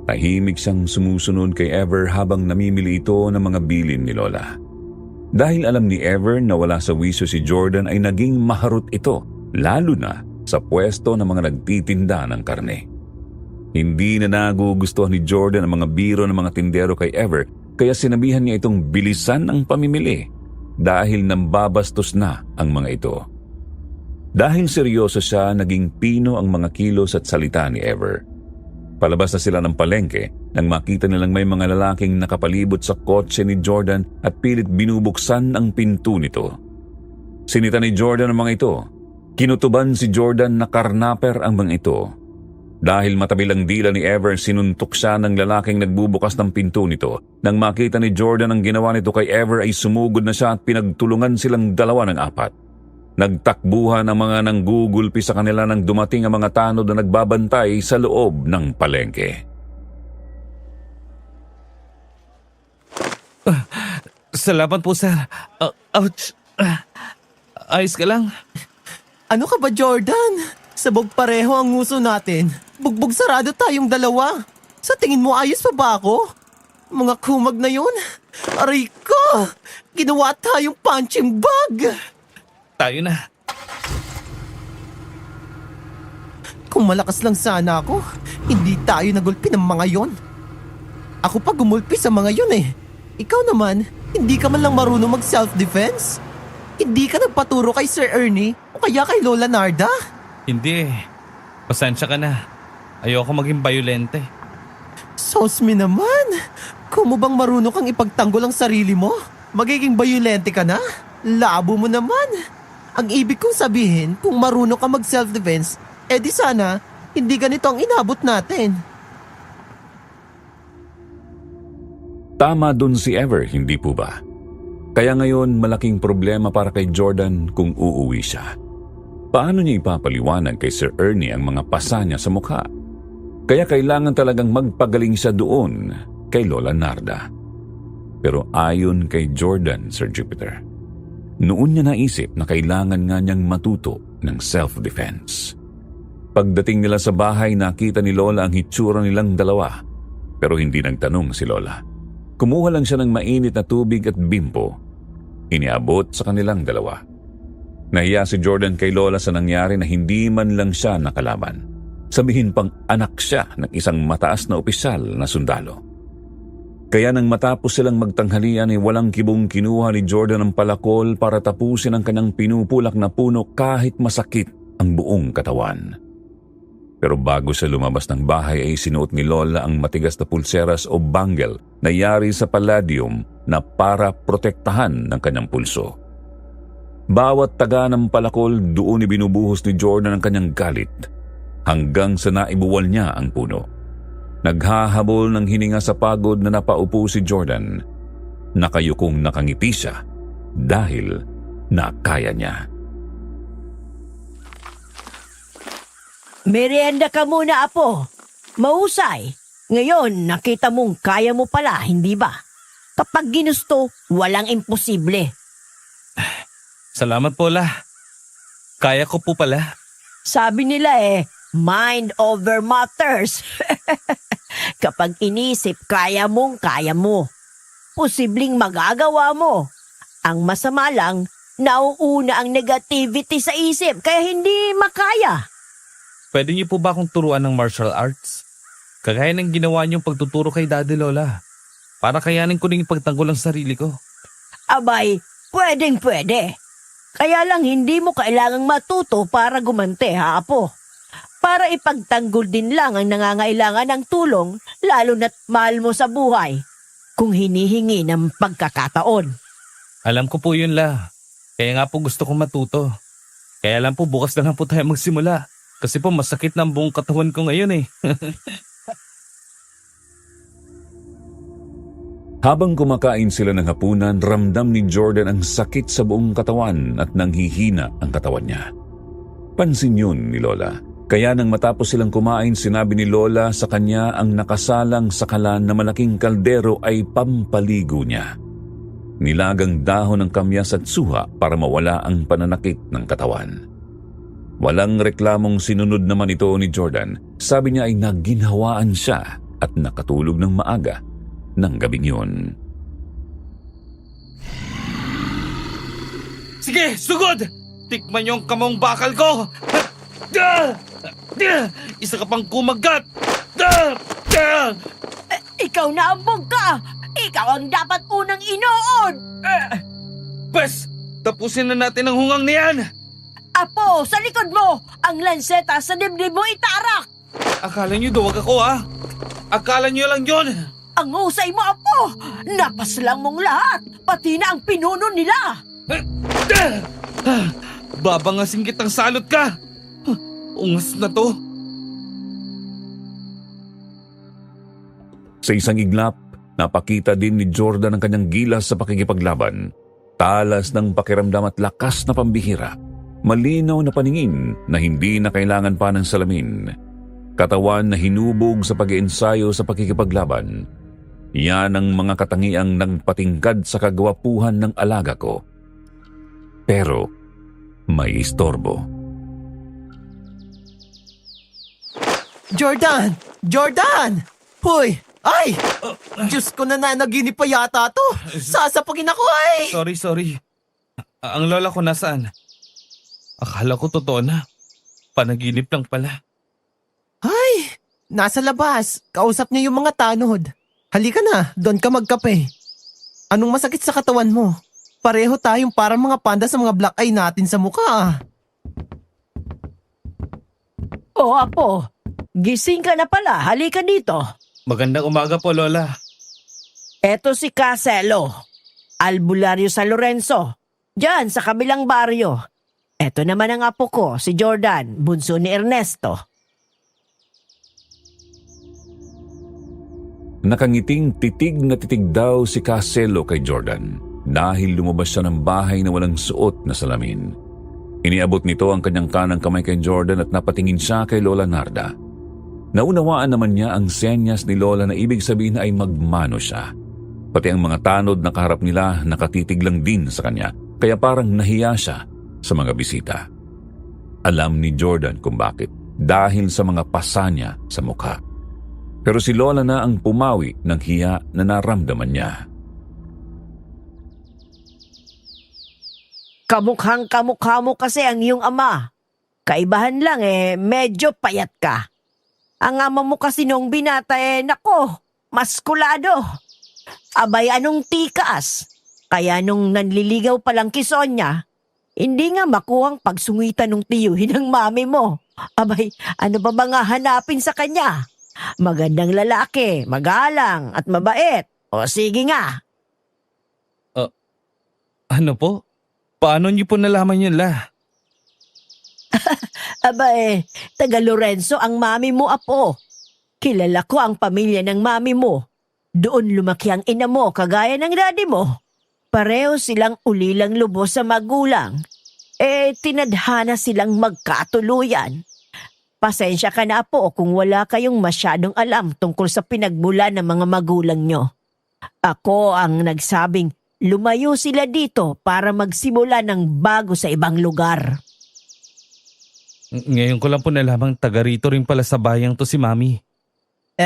Tahimik siyang sumusunod kay Ever habang namimili ito ng mga bilin ni Lola. Dahil alam ni Ever na wala sa wisyo si Jordan ay naging maharot ito, lalo na sa pwesto ng mga nagtitinda ng karne. Hindi na nagugustuhan ni Jordan ang mga biro ng mga tindero kay Ever, kaya sinabihan niya itong bilisan ang pamimili dahil nambabastos na ang mga ito. Dahil seryoso siya, naging pino ang mga kilos at salita ni Ever. Palabas na sila ng palengke nang makita nilang may mga lalaking nakapalibot sa kotse ni Jordan at pilit binubuksan ang pinto nito. Sinita ni Jordan ang mga ito. Kinutuban si Jordan na karnaper ang mga ito. Dahil matabil ang dila ni Ever, sinuntok siya ng lalaking nagbubukas ng pinto nito. Nang makita ni Jordan ang ginawa nito kay Ever ay sumugod na siya at pinagtulungan silang dalawa ng apat. Nagtakbuhan ang mga nanggugulpi sa kanila nang dumating ang mga tanod na nagbabantay sa loob ng palengke. Salamat po, sir. Ouch. Ayos ka lang? Ano ka ba, Jordan? Sabog pareho ang nguso natin. Bugbog sarado tayong dalawa. Sa tingin mo ayos pa ba ako? Mga kumag na yun. Aray ko! Ginawa tayong punching bag! Tayo na. Kung malakas lang sana ako, hindi tayo nagulpi ng mga yon. Ako pa gumulpi sa mga yon eh. Ikaw naman, hindi ka man lang marunong mag-self-defense? Hindi ka nagpaturo kay Sir Ernie o kaya kay Lola Narda? Hindi eh. Pasensya ka na. Ayoko maging bayolente. Sosmi naman! Kung mo bang marunong kang ipagtanggol ang sarili mo, magiging bayolente ka na? Labo mo naman! Ang ibig kong sabihin, kung marunong ka mag-self-defense, di sana, hindi ganito ang inabot natin. Tama dun si Ever, hindi po ba? Kaya ngayon malaking problema para kay Jordan kung uuwi siya. Paano niya ipapaliwanag kay Sir Ernie ang mga pasa niya sa mukha? Kaya kailangan talagang magpagaling siya doon kay Lola Narda. Pero ayon kay Jordan, Sir Jupiter, noon niya naisip na kailangan nga niyang matuto ng self-defense. Pagdating nila sa bahay, nakita ni Lola ang hitsura nilang dalawa. Pero hindi nagtanong si Lola. Kumuha lang siya ng mainit na tubig at bimbo. Iniabot sa kanilang dalawa. Nahiya si Jordan kay Lola sa nangyari na hindi man lang siya nakalaban. Sabihin pang anak siya ng isang mataas na opisyal na sundalo. Kaya nang matapos silang magtanghalian ay walang kibong kinuha ni Jordan ang palakol para tapusin ang kanyang pinupulak na puno kahit masakit ang buong katawan. Pero bago siya lumabas ng bahay ay sinuot ni Lola ang matigas na pulseras o bangle na yari sa palladium na para protektahan ng kanyang pulso. Bawat taga ng palakol doon ibinubuhos ni Jordan ang kanyang galit hanggang sa naibuwal niya ang puno. Naghahabol ng hininga sa pagod na napaupo si Jordan. Nakayukong nakangiti siya dahil nakaya niya. Merienda ka muna, Apo. Mahusay. Ngayon, nakita mong kaya mo pala, hindi ba? Kapag ginusto, walang imposible. Salamat po, La. Kaya ko po pala. Sabi nila mind over matters. Kapag inisip, kaya mo. Posibleng magagawa mo. Ang masama lang, nauuna ang negativity sa isip, kaya hindi makaya. Pwede niyo po ba akong turuan ng martial arts? Kagaya ng ginawa niyong pagtuturo kay Daddy Lola. Para kayanin ko rin ipagtanggol ang sarili ko. Abay, pwede. Kaya lang hindi mo kailangang matuto para gumante, ha, Apo? Para ipagtanggol din lang ang nangangailangan ng tulong, lalo na't mahal mo sa buhay, kung hinihingi ng pagkakataon. Alam ko po yun, La. Kaya nga po gusto kong matuto. Kaya lang po bukas na lang po tayo magsimula. Kasi po masakit ng buong katawan ko ngayon eh. Habang kumakain sila ng hapunan, ramdam ni Jordan ang sakit sa buong katawan at nanghihina ang katawan niya. Pansin yun ni Lola. Kaya nang matapos silang kumain, sinabi ni Lola sa kanya ang nakasalang sa kalan na malaking kaldero ay pampaligo niya. Nilagang dahon ng kamyas at suha para mawala ang pananakit ng katawan. Walang reklamong sinunod naman ito ni Jordan. Sabi niya ay nagginhawaan siya at nakatulog ng maaga ng gabing yun. Sige, sugod! Tikman yung kamong bakal ko! Isa ka pang kumagat! Ikaw na ambog ka! Ikaw ang dapat unang inoon! Pes, tapusin na natin ang hungang niyan! Apo, sa likod mo! Ang lanseta sa dibdib mo itarak! Akala niyo duwag ako ha? Akala niyo lang yon. Ang husay mo, Apo! Napaslang mong lahat! Pati na ang pinuno nila! Babangasin kitang salot ka! Ungas na to. Sa isang iglap, napakita din ni Jordan ang kanyang gilas sa pakikipaglaban. Talas ng pakiramdam at lakas na pambihira. Malinaw na paningin na hindi na kailangan pa ng salamin. Katawan na hinubog sa pag-iensayo sa pakikipaglaban. Yan ang mga katangiang nagpatingkad sa kagwapuhan ng alaga ko. Pero may istorbo. Jordan! Jordan! Hoy! Ay! Diyos ko, nananaginip pa yata to. Sasapagin ako ay! Sorry. Ang lola ko nasaan? Akala ko totoo na. Panaginip lang pala. Ay! Nasa labas. Kausap niya yung mga tanod. Halika na, doon ka magkape. Anong masakit sa katawan mo? Pareho tayong parang mga panda sa mga black eye natin sa mukha. O, Apo, gising ka na pala. Halika dito. Magandang umaga po, Lola. Eto si Caselo, albularyo sa Lorenzo. Diyan sa kabilang baryo. Eto naman ang apo ko, si Jordan, bunso ni Ernesto. Nakangiting titig na titig daw si Caselo kay Jordan dahil lumabas siya ng bahay na walang suot na salamin. Iniabot nito ang kanyang kanang kamay kay Jordan at napatingin siya kay Lola Narda. Naunawaan naman niya ang senyas ni Lola na ibig sabihin na ay magmano siya. Pati ang mga tanod na kaharap nila nakatitig lang din sa kanya, kaya parang nahiya siya sa mga bisita. Alam ni Jordan kung bakit, dahil sa mga pasa niya sa mukha. Pero si Lola na ang pumawi ng hiya na naramdaman niya. Kamukhang-kamukha mo kasi ang iyong ama. Kaibahan lang medyo payat ka. Ang ama mo kasi nung binata nako, maskulado. Abay anong tikas. Kaya nung nanliligaw palang kay Sonia, hindi nga makuhang pagsungitan ng tiyuhin ng mami mo. Abay, ano ba mga hanapin sa kanya? Magandang lalaki, magalang at mabait. O sige nga. Ano po? Paano niyo po nalaman yun, La? Aba taga Lorenzo ang mami mo, Apo. Kilala ko ang pamilya ng mami mo. Doon lumaki ang ina mo kagaya ng daddy mo. Pareho silang ulilang lubos sa magulang. Tinadhana silang magkatuluyan. Pasensya ka na, Apo, kung wala kayong masyadong alam tungkol sa pinagmula ng mga magulang nyo. Ako ang nagsabing lumayo sila dito para magsimula ng bago sa ibang lugar. Ngayon ko lang po nalamang taga rito rin pala sa bayang to si Mami.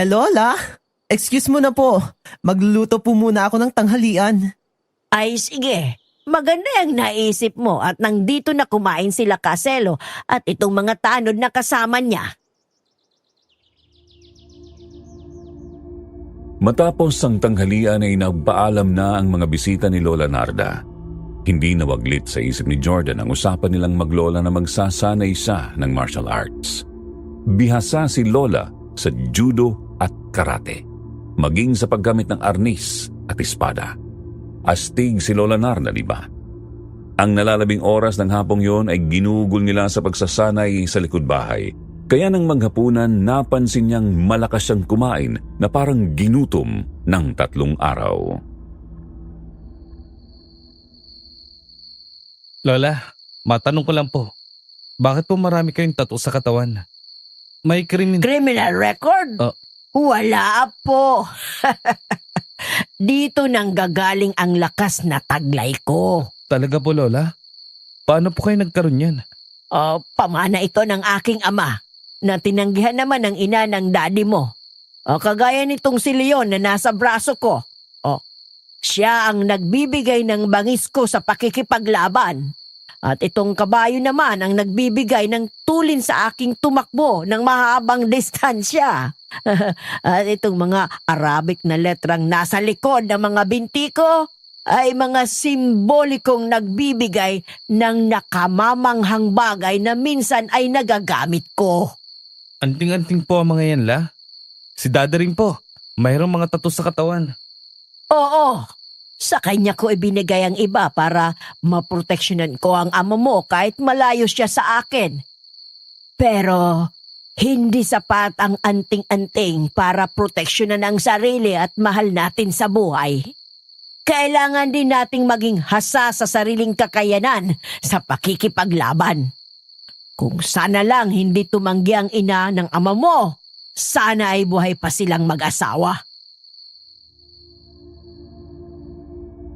Lola, excuse mo na po. Magluluto po muna ako ng tanghalian. Ay sige, maganda yung naisip mo at nang dito na kumain sila Caselo at itong mga tanod na kasama niya. Matapos ang tanghalian ay nagpaalam na ang mga bisita ni Lola Narda. Hindi nawaglit sa isip ni Jordan ang usapan nilang maglola na magsasanay siya ng martial arts. Bihasa si Lola sa judo at karate, maging sa paggamit ng arnis at espada. Astig si Lola Narda, di ba? Ang nalalabing oras ng hapong yon ay ginugol nila sa pagsasanay sa likod bahay. Kaya nang maghapunan, napansin niyang malakas siyang kumain na parang ginutom ng 3 araw. Lola, matanong ko lang po. Bakit po marami kayong tattoo sa katawan? May Criminal record? Wala, Apo. Dito nang gagaling ang lakas na taglay ko. Talaga po, Lola? Paano po kayo nagkaroon yan? Pamana ito ng aking ama na tinanggihan naman ng ina ng daddy mo. Kagaya nitong si Leon na nasa braso ko. Siya ang nagbibigay ng bangis ko sa pakikipaglaban. At itong kabayo naman ang nagbibigay ng tutulin sa aking tumakbo ng mahabang distansya. At itong mga Arabic na letrang nasa likod ng mga binti ko ay mga simbolikong nagbibigay ng nakamamanghang bagay na minsan ay nagagamit ko. Anting-anting po ang mga yan, La. Si Dada rin po. Mayroong mga tattoo sa katawan. Oo, sa kanya ko ibinigay ang iba para maproteksyonan ko ang ama mo kahit malayo siya sa akin. Pero hindi sapat ang anting-anting para proteksyonan ang sarili at mahal natin sa buhay. Kailangan din nating maging hasa sa sariling kakayanan sa pakikipaglaban. Kung sana lang hindi tumanggi ang ina ng ama mo, sana ay buhay pa silang mag-asawa.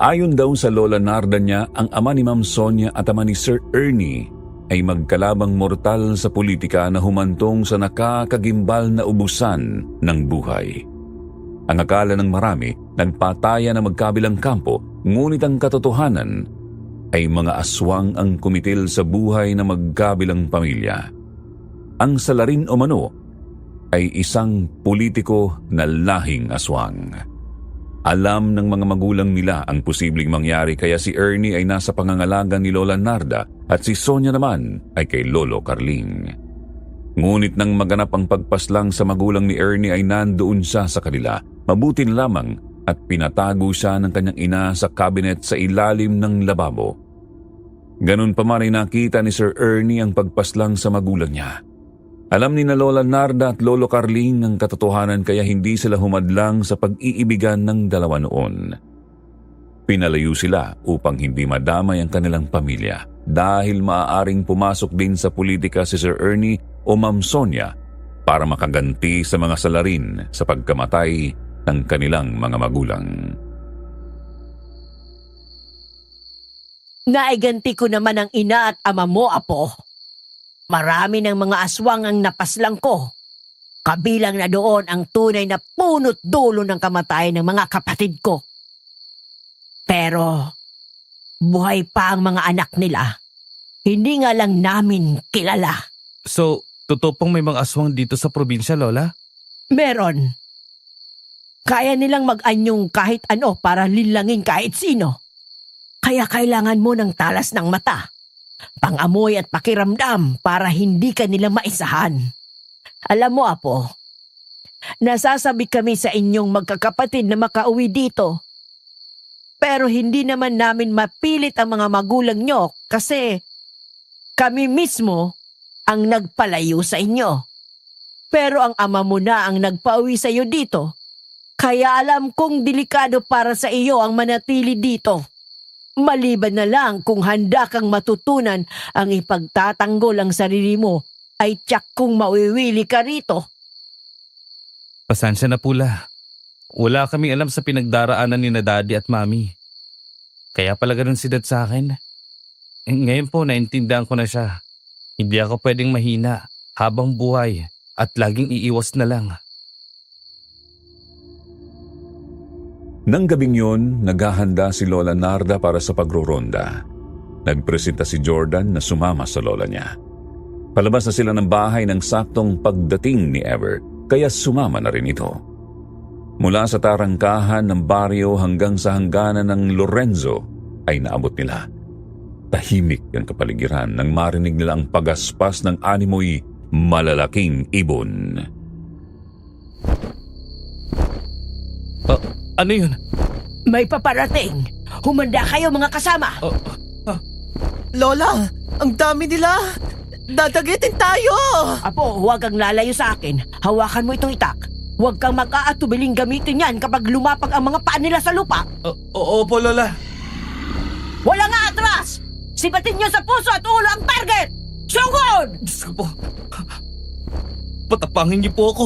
Ayon daw sa Lola Narda niya, ang ama ni Ma'am Sonia at ama ni Sir Ernie ay magkalabang mortal sa politika na humantong sa nakakagimbal na ubusan ng buhay. Ang akala ng marami, nagpataya na magkabilang kampo, ngunit ang katotohanan ay mga aswang ang kumitil sa buhay ng magkabilang pamilya. Ang salarin o mano ay isang politiko na lahing aswang. Alam ng mga magulang nila ang posibleng mangyari kaya si Ernie ay nasa pangangalaga ni Lola Narda at si Sonia naman ay kay Lolo Carling. Ngunit nang maganap ang pagpaslang sa magulang ni Ernie ay nandoon siya sa kanila. Mabuti lamang at pinatago siya ng kanyang ina sa cabinet sa ilalim ng lababo. Ganun pa man ay nakita ni Sir Ernie ang pagpaslang sa magulang niya. Alam ni na Lola Narda at Lolo Carling ang katotohanan kaya hindi sila humadlang sa pag-iibigan ng dalawa noon. Pinalayo sila upang hindi madamay ang kanilang pamilya dahil maaaring pumasok din sa politika si Sir Ernie o Ma'am Sonia para makaganti sa mga salarin sa pagkamatay ng kanilang mga magulang. Naiganti ko naman ang ina at ama mo, Apo. Marami ng mga aswang ang napaslang ko. Kabilang na doon ang tunay na punot dulo ng kamatayan ng mga kapatid ko. Pero buhay pa ang mga anak nila. Hindi nga lang namin kilala. So, totoo pong may mga aswang dito sa probinsya, Lola? Meron. Kaya nilang mag-anyong kahit ano para linlangin kahit sino. Kaya kailangan mo ng talas ng mata, pangamoy at pakiramdam para hindi ka nila maisahan. Alam mo, Apo, nasasabi kami sa inyong magkakapatid na makauwi dito. Pero hindi naman namin mapilit ang mga magulang nyo kasi kami mismo ang nagpalayo sa inyo. Pero ang ama mo na ang nagpauwi sa iyo dito. Kaya alam kong delikado para sa iyo ang manatili dito. Maliban na lang kung handa kang matutunan ang ipagtatanggol ang sarili mo, ay tiyak kong mauwiwili ka rito. Pasensya na pula. Wala kaming alam sa pinagdaraanan ni na Daddy at Mami. Kaya pala ganun si Dad sa akin. Ngayon po naintindihan ko na siya. Hindi ako pwedeng mahina habang buhay at laging iiwas na lang. Nang gabing yun, naghahanda si Lola Narda para sa pagroronda. Nagpresenta si Jordan na sumama sa lola niya. Palabas na sila ng bahay ng saktong pagdating ni Ever, kaya sumama na rin ito. Mula sa tarangkahan ng baryo hanggang sa hangganan ng Lorenzo ay naabot nila. Tahimik ang kapaligiran nang marinig nila ang pagaspas ng animoy malalaking ibon. Ano yun? May paparating. Humanda kayo mga kasama. Lola, ang dami nila! Dadagitin tayo! Apo, huwag kang lalayo sa akin. Hawakan mo itong itak. Huwag kang mag-aatubiling gamitin yan kapag lumapag ang mga paa nila sa lupa. Opo, Lola. Walang atras! Sipatin niyo sa puso at ulo ang target! Sugod! Diyos ko po. Patapangin niyo po ako.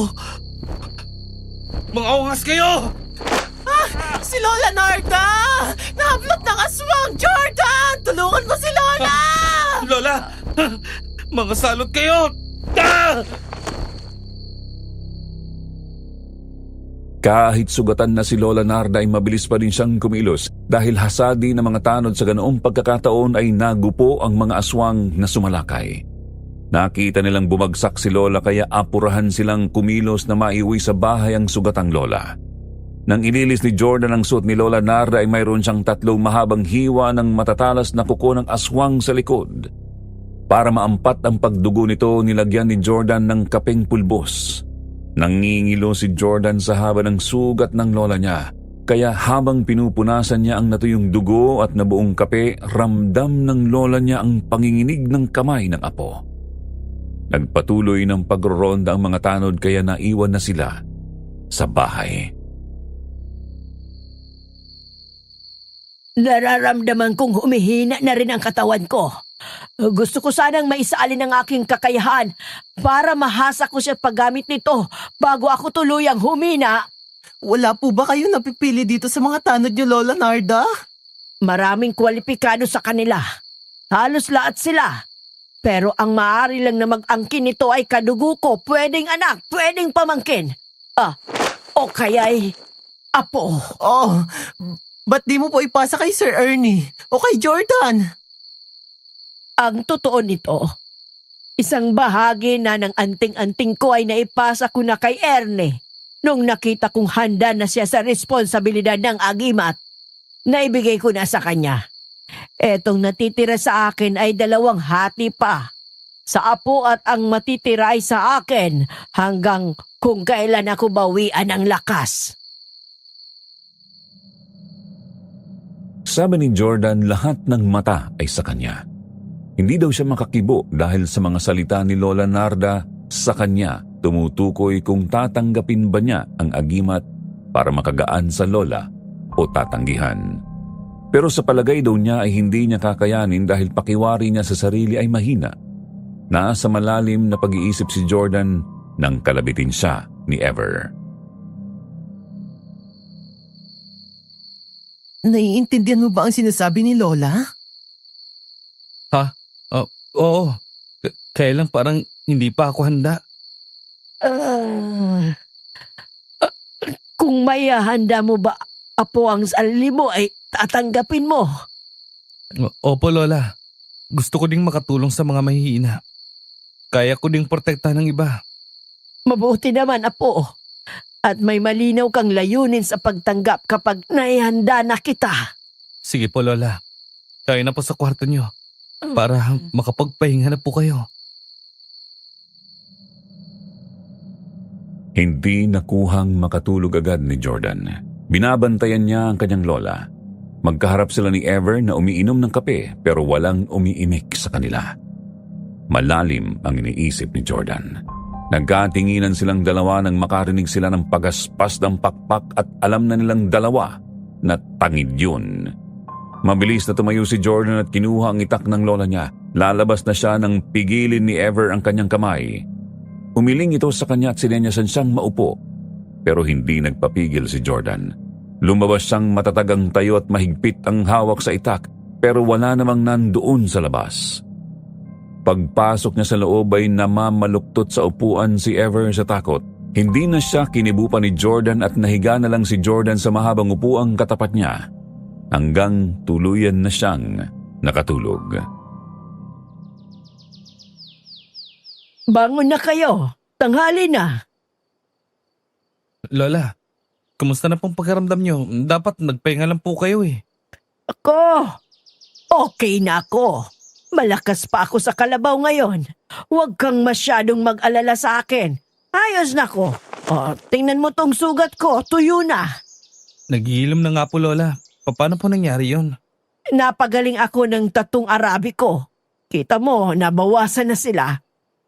Mga ungas kayo! Si Lola Narda! Nahablot ng aswang! Jordan! Tulungan mo si Lola! Lola! Mga salot kayo! Kahit sugatan na si Lola Narda ay mabilis pa din siyang kumilos dahil hasadi ng mga tanod sa ganoong pagkakataon ay nagupo ang mga aswang na sumalakay. Nakita nilang bumagsak si Lola kaya apurahan silang kumilos na maiuwi sa bahay ang sugatang Lola. Nang inilis ni Jordan ang suot ni Lola Narda ay mayroon siyang 3 mahabang hiwa ng matatalas na kuko ng aswang sa likod. Para maampat ang pagdugo nito, nilagyan ni Jordan ng kapeng pulbos. Nangingilo si Jordan sa haba ng sugat ng lola niya. Kaya habang pinupunasan niya ang natuyong dugo at nabuong kape, ramdam ng lola niya ang panginginig ng kamay ng apo. Nagpatuloy ng pagroronda ang mga tanod kaya naiwan na sila sa bahay. Nararamdaman kong humihina na rin ang katawan ko. Gusto ko sanang maisaalin ang aking kakayahan para mahasa ko siya paggamit nito bago ako tuluyang humina. Wala po ba kayo napipili dito sa mga tanod niyo, Lola Narda? Maraming kwalipikado sa kanila. Halos lahat sila. Pero ang maaari lang na mag-angkin nito ay kadugo ko, pwedeng anak, pwedeng pamangkin. O kaya'y apo. Oh, ba't di mo po ipasa kay Sir Ernie o kay Jordan? Ang totoo nito, isang bahagi na ng anting-anting ko ay naipasa ko na kay Erne nung nakita kong handa na siya sa responsibilidad ng agimat. Naibigay ko na sa kanya. Etong natitira sa akin ay 2 hati pa. Sa apo at ang matitira ay sa akin hanggang kung kailan ako bawian ng lakas. Sabi ni Jordan, lahat ng mata ay sa kanya. Hindi daw siya makakibo dahil sa mga salita ni Lola Narda sa kanya, tumutukoy kung tatanggapin ba niya ang agimat para makagaan sa lola o tatanggihan. Pero sa palagay daw niya ay hindi niya kakayanin dahil pakiwari niya sa sarili ay mahina. Nasa malalim na pag-iisip si Jordan nang kalabitin siya ni Ever. Naiintindihan mo ba ang sinasabi ni Lola? Oo. Kailan parang hindi pa ako handa. Kung may handa mo ba, apo, ang sarili mo ay tatanggapin mo. Opo, Lola. Gusto ko ding makatulong sa mga mahihina. Kaya ko ding protektahan ng iba. Mabuti naman, apo. At may malinaw kang layunin sa pagtanggap kapag naihanda na kita. Sige po, Lola. Tayo na po sa kwarto niyo para makapagpahinga na po kayo. Hindi nakuhang makatulog agad ni Jordan. Binabantayan niya ang kanyang lola. Magkaharap sila ni Ever na umiinom ng kape pero walang umiimik sa kanila. Malalim ang iniisip ni Jordan. Nagkatinginan silang dalawa nang makarinig sila ng pagaspas ng pakpak at alam na nilang dalawa na tangid yun. Mabilis na tumayo si Jordan at kinuha ang itak ng lola niya. Lalabas na siya nang pigilin ni Ever ang kanyang kamay. Umiling ito sa kanya at sinenyasan siyang maupo. Pero hindi nagpapigil si Jordan. Lumabas siyang matatagang tayo at mahigpit ang hawak sa itak pero wala namang nandoon sa labas. Pagpasok niya sa loob ay namamaluktot sa upuan si Ever sa takot. Hindi na siya kinibupa ni Jordan at nahiga na lang si Jordan sa mahabang upuang katapat niya hanggang tuluyan na siyang nakatulog. Bangon na kayo. Tanghali na. Lola, kumusta na pong pakiramdam niyo? Dapat nagpahinga lang po kayo eh. Ako, okay na ako. Malakas pa ako sa kalabaw ngayon. Huwag kang masyadong mag-alala sa akin. Ayos na ko. Tingnan mo tong sugat ko. Tuyo na. Naghihilom na nga po, Lola. Paano po nangyari yon? Napagaling ako ng tatong Arabiko. Kita mo, nabawasan na sila.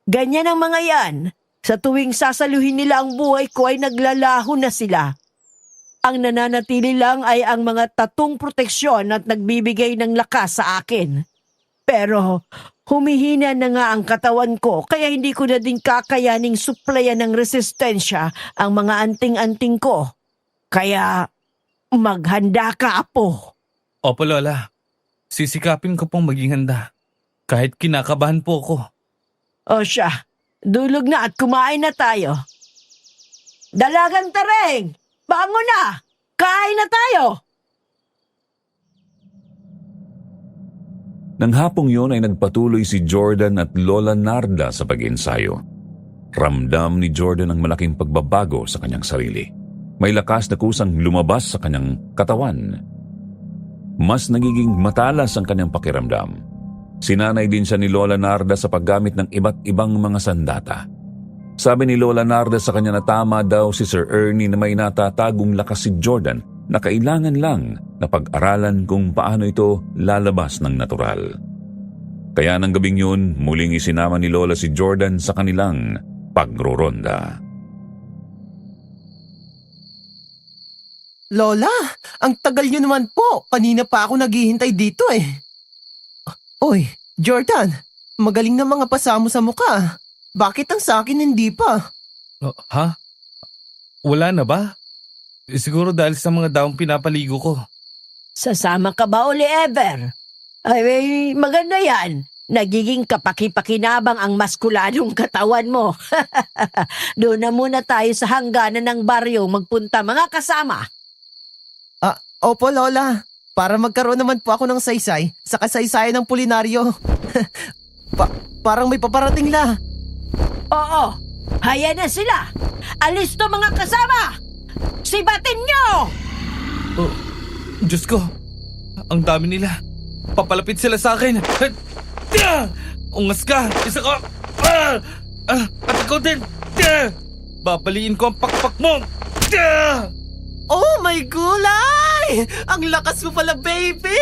Ganyan ang mga yan. Sa tuwing sasaluhin nila ang buhay ko ay naglalaho na sila. Ang nananatili lang ay ang mga tatong proteksyon at nagbibigay ng lakas sa akin. Pero humihina na nga ang katawan ko kaya hindi ko na din kakayaning suplayan ng resistensya ang mga anting-anting ko. Kaya maghanda ka, apo. Opo, Lola. Sisikapin ko pong maging handa. Kahit kinakabahan po ako. O siya, dulog na at kumain na tayo. Dalagang Tereng, bangon na! Kain na tayo! Nang hapong yun ay nagpatuloy si Jordan at Lola Narda sa pag-ensayo. Ramdam ni Jordan ang malaking pagbabago sa kanyang sarili. May lakas na kusang lumabas sa kanyang katawan. Mas nagiging matalas ang kanyang pakiramdam. Sinanay din siya ni Lola Narda sa paggamit ng iba't ibang mga sandata. Sabi ni Lola Narda sa kanya na tama daw si Sir Ernie na may natatagong lakas si Jordan na kailangan lang na pag-aralan kung paano ito lalabas ng natural. Kaya ng gabing yun, muling isinama ni Lola si Jordan sa kanilang pagruronda. Lola, ang tagal nyo naman po. Kanina pa ako naghihintay dito eh. Oy, Jordan, magaling na mga pasamo sa mukha. Bakit ang sa akin hindi pa? Oh, ha? Wala na ba? Siguro dahil sa mga daong pinapaligo ko. Sasama ka ba uli, Ever? Ay, maganda yan. Nagiging kapaki-pakinabang ang maskuladong katawan mo. Doon na muna tayo sa hangganan ng baryo magpunta, mga kasama. Opo, Lola. Para magkaroon naman po ako ng saysay sa kasaysayan ng pulinaryo. Parang may paparating na. Oo, haya na sila. Alis to, mga kasama! Sibatin nyo! Oh, Diyos ko. Ang dami nila. Papalapit sila sa akin. Ungas ka. Isa ka. At ikaw din. Babaliin ko ang pakpak mo. Oh my gulay! Ang lakas mo pala, baby!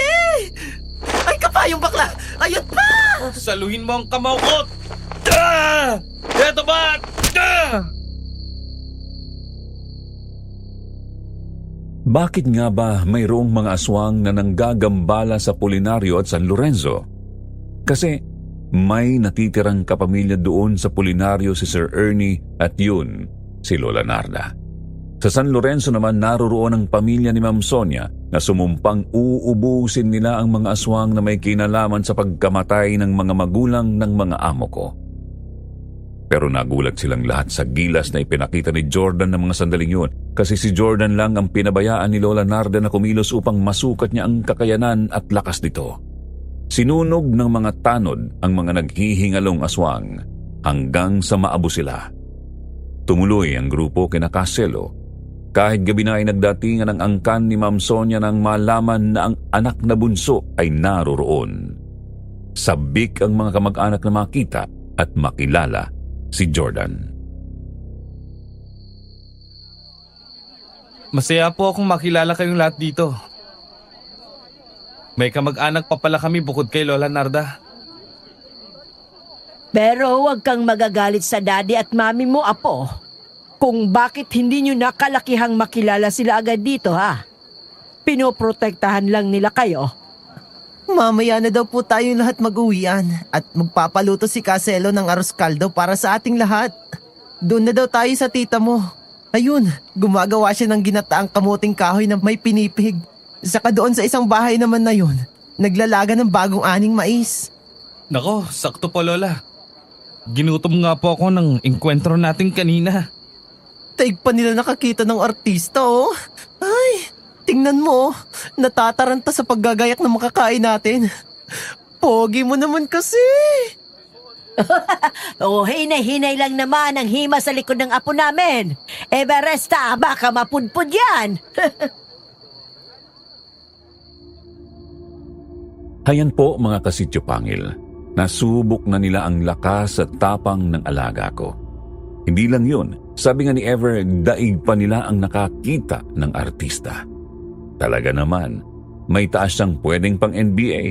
Ay, kapayong bakla! Ayun pa! Saluhin mo ang kamao ko. Eto ba? Bakit nga ba mayroong mga aswang na nanggagambala sa Pulinaryo at San Lorenzo? Kasi may natitirang kapamilya doon sa Pulinaryo si Sir Ernie at yun si Lola Narda. Sa San Lorenzo naman naroroon ang pamilya ni Ma'am Sonia na sumumpang uubusin nila ang mga aswang na may kinalaman sa pagkamatay ng mga magulang ng mga amo ko. Pero nagulat silang lahat sa gilas na ipinakita ni Jordan ng mga sandaling yun kasi si Jordan lang ang pinabayaan ni Lola Narda na kumilos upang masukat niya ang kakayanan at lakas nito. Sinunog ng mga tanod ang mga naghihingalong aswang hanggang sa maabo sila. Tumuloy ang grupo kina Caselo. Kahit gabi na ay nagdatingan ang angkan ni Ma'am Sonia nang malaman na ang anak na bunso ay naroroon. Sabik ang mga kamag-anak na makita at makilala si Jordan. Masaya po akong makilala kayong lahat dito. May kamag-anak pa pala kami bukod kay Lola Narda. Pero huwag kang magagalit sa daddy at mami mo, apo. Kung bakit hindi nyo nakalakihang makilala sila agad dito, ha? Pinoprotektahan lang nila kayo. Mamaya na daw po tayong lahat mag-uwian at magpapaluto si Caselo ng arroz caldo para sa ating lahat. Doon na daw tayo sa tita mo. Ayun, gumagawa siya ng ginataang kamuting kahoy na may pinipig. Saka doon sa isang bahay naman na yun, naglalaga ng bagong aning mais. Nako, sakto po Lola. Ginutom nga po ako ng engkwentro natin kanina. Taig pa nila nakakita ng artista, oh. Ay, tingnan mo, natataranta sa paggagayak ng makakain natin. Pogi mo naman kasi. Hinay-hinay lang naman ang hima sa likod ng apo namin. Everesta, baka mapudpud yan. Hayan po mga kasityo pangil, nasubok na nila ang lakas at tapang ng alaga ko. Hindi lang yun, sabi nga ni Ever, daig pa nila ang nakakita ng artista. Talaga naman, may taas siyang pwedeng pang NBA.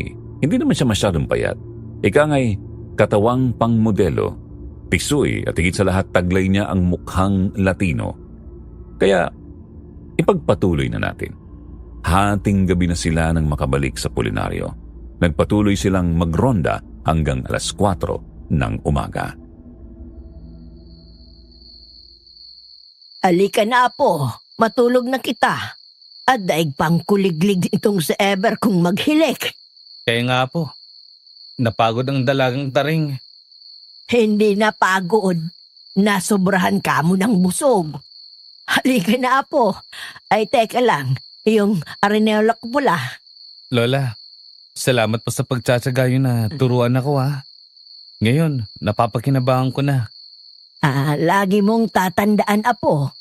Hindi naman siya masyadong payat. Ika nga'y katawang pang modelo, tisoy at higit sa lahat taglay niya ang mukhang Latino. Kaya ipagpatuloy na natin. Hating gabi na sila nang makabalik sa Pulinaryo. Nagpatuloy silang magronda hanggang 4:00 ng umaga. Alika na, apo. Matulog na kita. At daig pang kuliglig itong si Ever kung maghilik. Kaya nga po, napagod ang dalagang taring. Hindi na pagod. Nasobrahan ka mo ng busog. Halika na, apo. Ay, teka lang. Yung arenela ko pula. Lola, Salamat po sa pagtsatsaga yun na turuan ako ha. Ngayon, napapakinabangan ko na. Lagi mong tatandaan, Apo.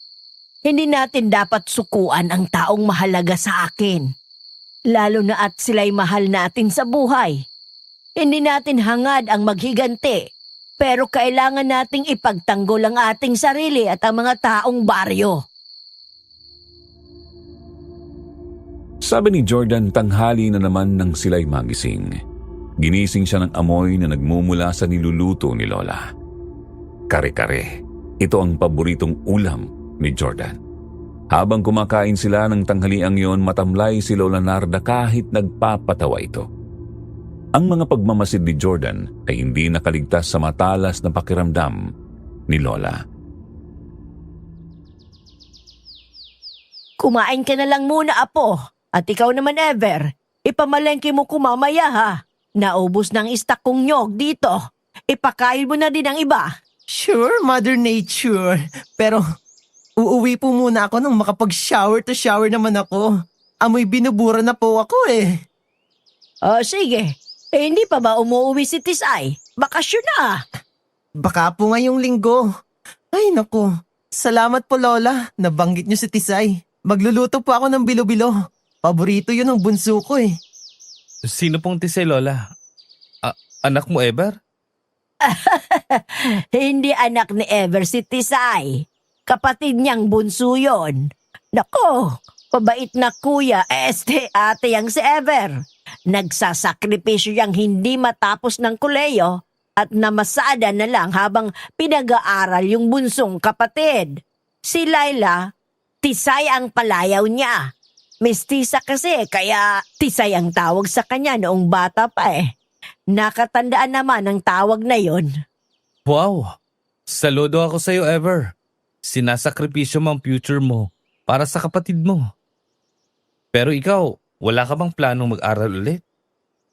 Hindi natin dapat sukuan ang taong mahalaga sa akin. Lalo na at sila'y mahal natin sa buhay. Hindi natin hangad ang maghiganti, pero kailangan nating ipagtanggol ang ating sarili at ang mga taong baryo. Sabi ni Jordan, tanghali na naman nang sila'y magising. Ginising siya ng amoy na nagmumula sa niluluto ni Lola. Kare-kare. Ito ang paboritong ulam ni Jordan. Habang kumakain sila ng tanghaliang yon, matamlay si Lola Narda kahit nagpapatawa ito. Ang mga pagmamasid ni Jordan ay hindi nakaligtas sa matalas na pakiramdam ni Lola. Kumain ka na lang muna, Apo. At ikaw naman, Ever, ipamalengke mo ko mamaya ha. Naubos ng istak kong nyog dito. Ipakain mo na din ang iba. Sure, Mother Nature. Pero uuwi po muna ako nang makapag-shower to shower naman ako. Amoy binubura na po ako eh. Sige. Hindi pa ba umuwi si Tisay? Bakasyon na. Baka po ngayong linggo. Ay naku, salamat po Lola. Nabanggit niyo si Tisay. Magluluto po ako ng bilo-bilo. Paborito yun ng bunso ko eh. Sino pong Tisay, Lola? Anak mo, Ever? Hindi anak ni Ever si Tisay. Kapatid niyang bunso yun. Nako, pabait na kuya, ate yang si Ever. Nagsasakripisyo yang hindi matapos ng koleyo at namasada na lang habang pinag-aaral yung bunsong kapatid. Si Laila, Tisay ang palayaw niya. Mestisa kasi kaya Tisay ang tawag sa kanya noong bata pa eh. Nakatandaan naman ang tawag na yon. Wow! Saludo ako sa'yo, Ever. Sinasakripisyo mo ang future mo para sa kapatid mo. Pero ikaw, wala ka bang planong mag-aral ulit?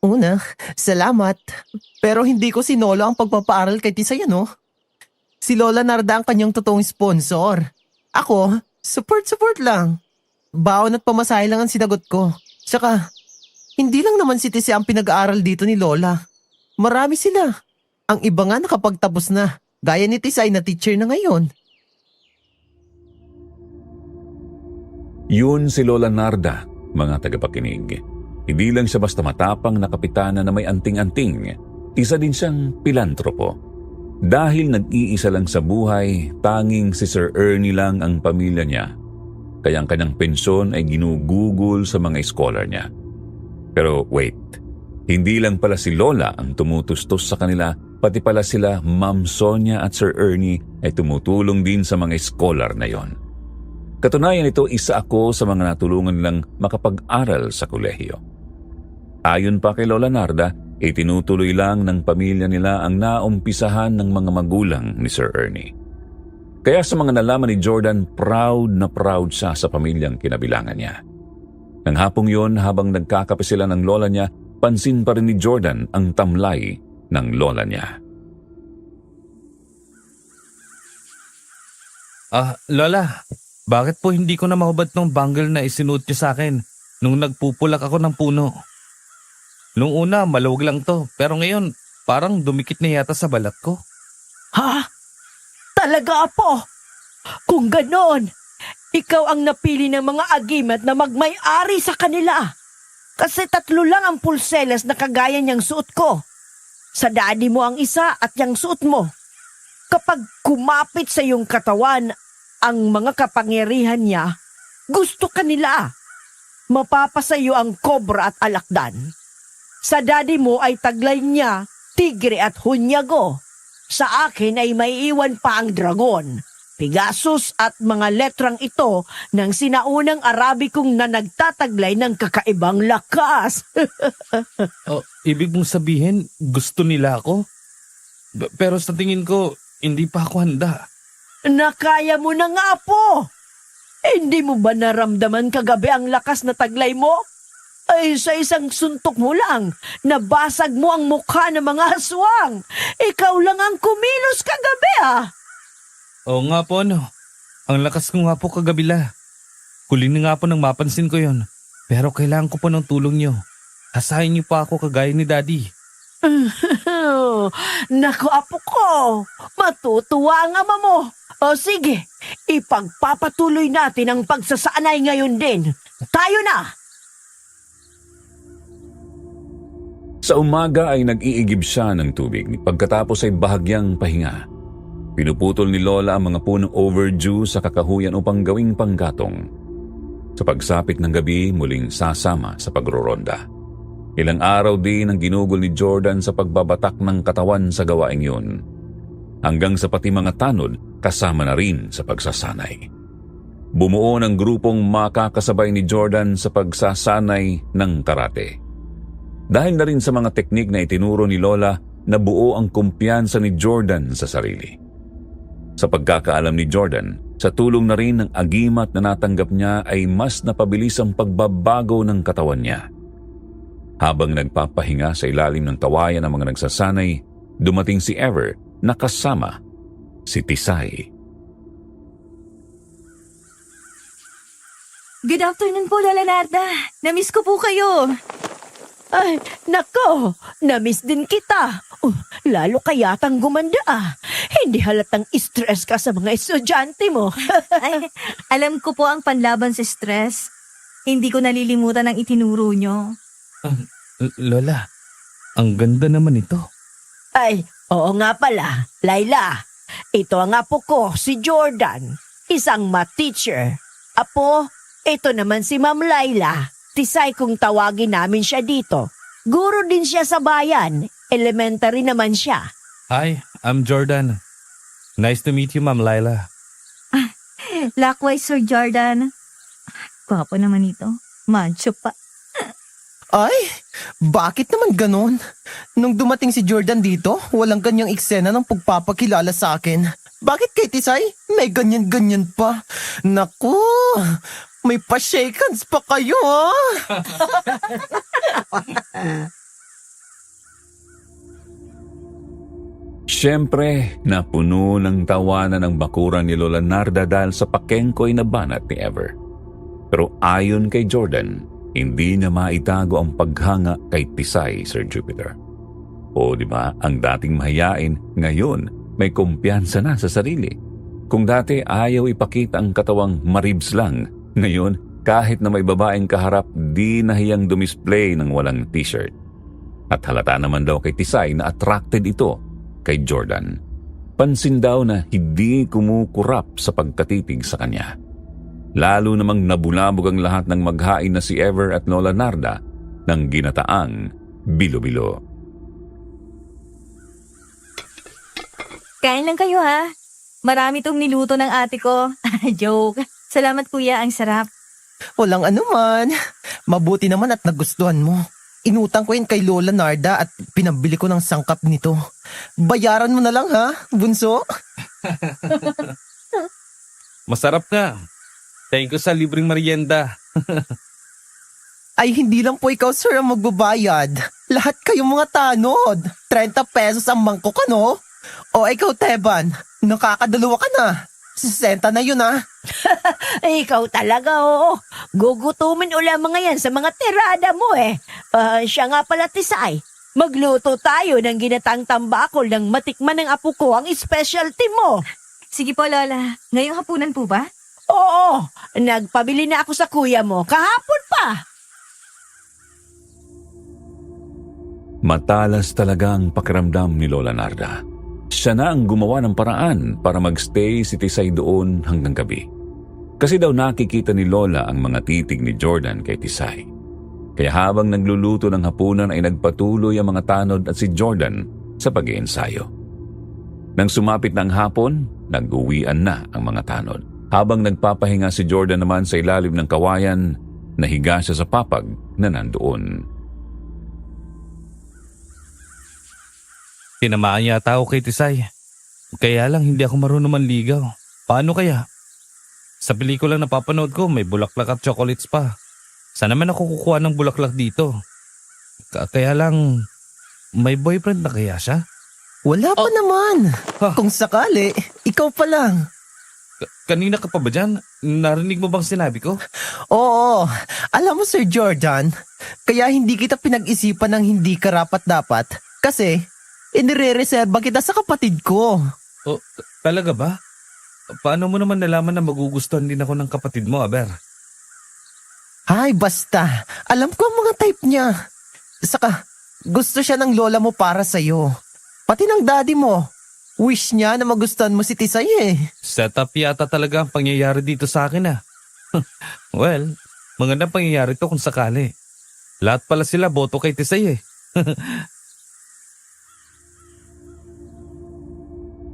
Una, salamat. Pero hindi ko sinolo ang pagpapaaral kay Tisay ano. Si Lola Narda ang kanyang totoong sponsor. Ako, support lang. Baon at pamasahe lang ang sinagot ko. Tsaka, hindi lang naman si Tisay ang pinag-aaral dito ni Lola. Marami sila. Ang iba nga nakapagtapos na. Gaya ni Tisay na teacher na ngayon. Yun si Lola Narda, mga tagapakinig. Hindi lang siya basta matapang na kapitana na may anting-anting. Isa din siyang pilantropo. Dahil nag-iisa lang sa buhay, tanging si Sir Ernie lang ang pamilya niya. Kaya ang kanyang pensyon ay ginugugol sa mga scholar niya. Pero wait, hindi lang pala si Lola ang tumutustos sa kanila, pati pala sila Ma'am Sonia at Sir Ernie ay tumutulong din sa mga scholar na yon. Katunayan nito, isa ako sa mga natulungan nilang makapag-aral sa kolehiyo. Ayon pa kay Lola Narda, itinutuloy lang ng pamilya nila ang naumpisahan ng mga magulang ni Sir Ernie. Kaya sa mga nalaman ni Jordan, proud na proud siya sa pamilyang kinabilangan niya. Nang hapong yon, habang nagkakape sila ng lola niya, pansin pa rin ni Jordan ang tamlay ng lola niya. Lola, bakit po hindi ko na mahubad ng bangle na isinuot niyo sa akin nung nagpupulak ako ng puno? Nung una, maluwag lang to, pero ngayon, parang dumikit na yata sa balat ko. Ha? Talaga, Apo? Kung ganon, ikaw ang napili ng mga agimat na magmay-ari sa kanila. Kasi 3 lang ang pulselas na kagaya niyang suot ko. Sa daddy mo ang isa at yang suot mo. Kapag kumapit sa iyong katawan ang mga kapangyarihan niya, gusto ka nila. Mapapasayo ang kobra at alakdan. Sa daddy mo ay taglay niya, tigre at hunyago. Sa akin ay maiiwan pa ang dragon, Pegasus at mga letrang ito ng sinaunang Arabikong na nagtataglay ng kakaibang lakas. Ibig mong sabihin, gusto nila ako? Pero sa tingin ko, hindi pa ako handa. Nakaya mo na nga po. Hindi mo ba naramdaman kagabi ang lakas na taglay mo? Ay, sa isang suntok mo lang, nabasag mo ang mukha ng mga aswang. Ikaw lang ang kumilos kagabi Oo nga po no. Ang lakas ko nga po kagabila. Huling nga po nang mapansin ko yon. Pero kailangan ko po ng tulong nyo. Asahin niyo pa ako kagaya ni Daddy. Naku, apo ko. Matutuwa ang ama mo. O sige, ipagpapatuloy natin ang pagsasanay ngayon din. Tayo na! Sa umaga ay nag-iigib siya ng tubig pagkatapos ay bahagyang pahinga. Pinuputol ni Lola ang mga punong overdue sa kakahuyan upang gawing panggatong. Sa pagsapit ng gabi, muling sasama sa pagroronda. Ilang araw din ang ginugol ni Jordan sa pagbabatak ng katawan sa gawaing yun. Hanggang sa pati mga tanod kasama na rin sa pagsasanay. Bumuo ng grupong makakasabay ni Jordan sa pagsasanay ng karate. Dahil na rin sa mga teknik na itinuro ni Lola, nabuo ang kumpiyansa ni Jordan sa sarili. Sa pagkakaalam ni Jordan, sa tulong na rin ng agimat na natanggap niya ay mas napabilis ang pagbabago ng katawan niya. Habang nagpapahinga sa ilalim ng kawayan ng mga nagsasanay, dumating si Ever na kasama si Tisay. Good afternoon po, Lola Narda. Namiss ko po kayo. Ay, nako, namiss din kita. Lalo kayatang gumanda Hindi halatang stress ka sa mga estudyante mo. Ay, alam ko po ang panlaban sa stress. Hindi ko nalilimutan ang itinuro nyo. Lola, ang ganda naman ito. Ay, oo nga pala, Laila. Ito ang apo ko, si Jordan. Isang math teacher. Apo, ito naman si Ma'am Laila. Tisay kung tawagin namin siya dito. Guro din siya sa bayan. Elementary naman siya. Hi, I'm Jordan. Nice to meet you, Ma'am Laila. Likewise, Sir Jordan. Gwapo naman ito. Macho pa. Ay, bakit naman ganon? Nung dumating si Jordan dito, walang ganyang eksena ng pagpapakilala sa akin. Bakit kay Tisay? May ganyan-ganyan pa. Naku, may pa-shake hands pa kayo Siyempre, napuno ng tawanan ang bakuran ni Lola Narda dahil sa pakengkoy na banat ni Ever. Pero ayon kay Jordan, hindi niya maitago ang paghanga kay Tisay, Sir Jupiter. O di ba, ang dating mahiyain, ngayon may kumpiyansa na sa sarili. Kung dati ayaw ipakita ang katawang maribs lang, ngayon kahit na may babaeng kaharap, di nahiyang dumisplay ng walang t-shirt. At halata naman daw kay Tisay na attracted ito kay Jordan. Pansin daw na hindi kumukurap sa pagkatitig sa kanya. Lalo namang nabulabog ang lahat ng maghain na si Ever at Lola Narda ng ginataang bilo-bilo. Kain lang kayo ha. Marami tong niluto ng ate ko. Joke. Salamat kuya, ang sarap. Walang anuman. Mabuti naman at nagustuhan mo. Inutang ko yun kay Lola Narda at pinabili ko ng sangkap nito. Bayaran mo na lang ha, bunso? Masarap nga. Thank you sa libreng merienda. Ay hindi lang po ikaw sir ang magbabayad. Lahat kayong mga tanod. 30 pesos ang mangkok ano? O ikaw Teban, nakakadalawa ka na. 60 na yun ha. Ikaw talaga, oo. Gugutumin ula mga yan sa mga tirada mo siya nga pala, Tisay. Magluto tayo ng ginatang tambakol ng matikman ng apo ko ang specialty mo. Sige po Lola. Ngayong hapunan po ba? Oo, nagpabili na ako sa kuya mo kahapon pa. Matalas talaga ang pakiramdam ni Lola Narda. Siya na ang gumawa ng paraan para magstay si Tisay doon hanggang gabi. Kasi daw nakikita ni Lola ang mga titig ni Jordan kay Tisay. Kaya habang nagluluto ng hapunan ay nagpatuloy ang mga tanod at si Jordan sa pag-iensayo. Nang sumapit ng hapon, nag-uwian na ang mga tanod. Habang nagpapahinga si Jordan naman sa ilalim ng kawayan, nahiga siya sa papag na nandoon. Tinamaan yata ako kay Tisay. Kaya lang hindi ako marunong manligaw. Paano kaya? Sa pelikula na napapanood ko, may bulaklak at chocolates pa. Saan naman ako kukuha ng bulaklak dito? Kaya lang, may boyfriend na kaya siya? Wala pa naman. Ha? Kung sakali, ikaw pa lang. Kanina ka pa ba dyan? Narinig mo bang sinabi ko? Oo, alam mo Sir Jordan, kaya hindi kita pinag-isipan ng hindi karapat-dapat kasi inire-reserba kita sa kapatid ko. O, talaga ba? Paano mo naman nalaman na magugustuhan din ako ng kapatid mo, Aber? Ay, basta. Alam ko ang mga type niya. Saka, gusto siya ng lola mo para sa'yo. Pati ng daddy mo. Wish niya na magustuhan mo si Tisay eh. Setup yata talaga ang pangyayari dito sa akin ah. Well, magandang pangyayari to kung sakali. Lahat pala sila boto kay Tisay eh.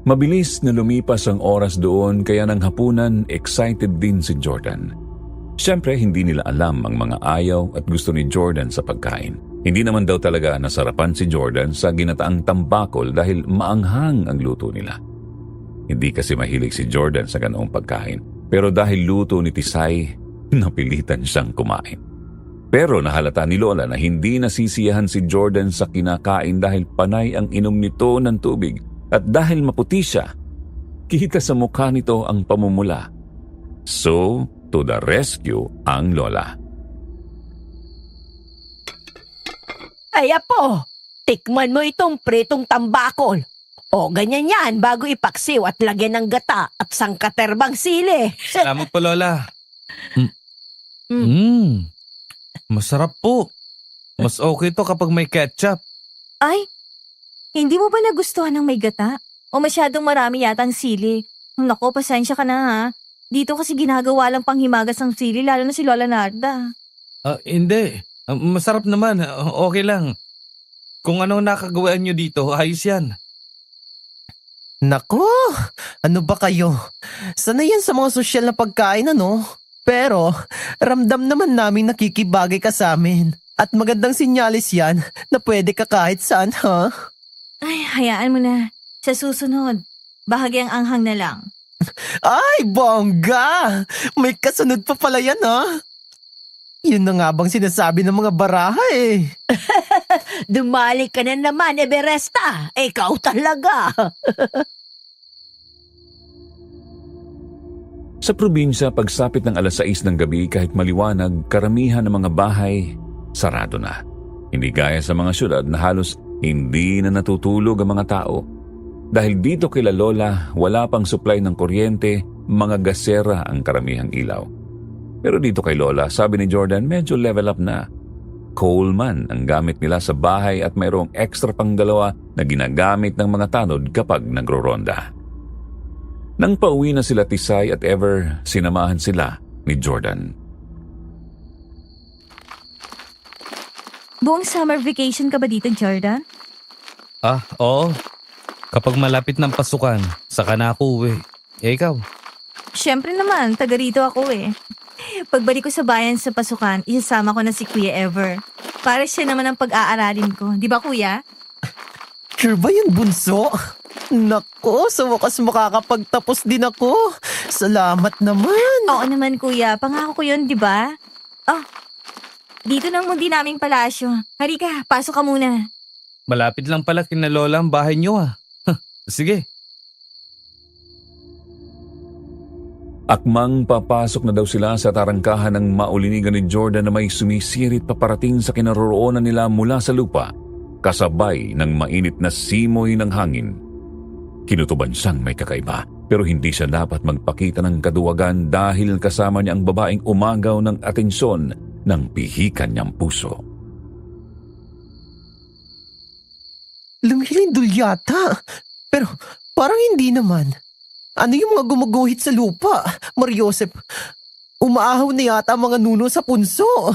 Mabilis na lumipas ang oras doon kaya ng hapunan excited din si Jordan. Siyempre hindi nila alam ang mga ayaw at gusto ni Jordan sa pagkain. Hindi naman daw talaga nasarapan si Jordan sa ginataang tambakol dahil maanghang ang luto nila. Hindi kasi mahilig si Jordan sa ganoong pagkain. Pero dahil luto ni Tisay, napilitan siyang kumain. Pero nahalata ni Lola na hindi nasisiyahan si Jordan sa kinakain dahil panay ang inom nito ng tubig. At dahil maputi siya, kita sa mukha nito ang pamumula. So, to the rescue ang Lola. Ay apo, tikman mo itong pritong tambakol. O ganyan yan bago ipaksiw at lagyan ng gata at sangkaterbang sili. Salamat po, Lola. Masarap po. Mas okay to kapag may ketchup. Ay, hindi mo ba nagustuhan ng may gata? O masyadong marami yata ang sili? Nako, pasensya ka na ha. Dito kasi ginagawa lang panghimagas ng sili, lalo na si Lola Narda. Hindi. Masarap naman. Okay lang. Kung ano nakagawaan nyo dito, ayos yan. Nako, ano ba kayo? Sanay yan sa mga sosyal na pagkain ano? Pero ramdam naman namin nakikibagay ka sa amin. At magandang sinyalis yan na pwede ka kahit saan ha? Ay, hayaan mo na. Sa susunod, bahagyang anghang na lang. Ay, bongga! May kasunod pa pala yan ha? Yun na nga bang sinasabi ng mga baraha eh. Dumali ka na naman, Everesta. Ikaw talaga. Sa probinsya, pagsapit ng 6:00 ng gabi kahit maliwanag, karamihan ng mga bahay sarado na. Hindi gaya sa mga syudad na halos hindi na natutulog ang mga tao. Dahil dito kila Lola, wala pang supply ng kuryente, mga gasera ang karamihang ilaw. Pero dito kay Lola, sabi ni Jordan, medyo level up na. Coalman ang gamit nila sa bahay at mayroong extra pang 2 na ginagamit ng mga tanod kapag nagro-ronda. Nang pauwi na sila Tisay at Ever, sinamahan sila ni Jordan. Buong summer vacation ka ba dito, Jordan? Oo. Kapag malapit ng pasukan, saka na ako uwi. Ikaw? Siyempre naman, taga rito ako eh. Pagbalik ko sa bayan sa pasukan, isasama ko na si Kuya Ever. Para siya naman ang pag-aaralin ko. Di ba, Kuya? Sure ba yun, bunso? Nako, sa wakas makakapagtapos din ako. Salamat naman. Oo naman, Kuya. Pangako ko yun, di ba? Oh, dito nang mundi naming palasyo. Halika, pasok ka muna. Malapit lang pala kina Lola ang bahay nyo ah. Sige. Akmang papasok na daw sila sa tarangkahan ng maulinigan ni Jordan na may sumisirit paparating sa kinaroroonan nila mula sa lupa, kasabay ng mainit na simoy ng hangin. Kinutuban siyang may kakaiba, pero hindi siya dapat magpakita ng kaduwagan dahil kasama niya ang babaeng umagaw ng atensyon ng pihikan niyang puso. Lumilindol yata. Pero parang hindi naman. Ano yung mga gumuguhit sa lupa? Mariosep, umaahaw na yata ang mga nuno sa punso.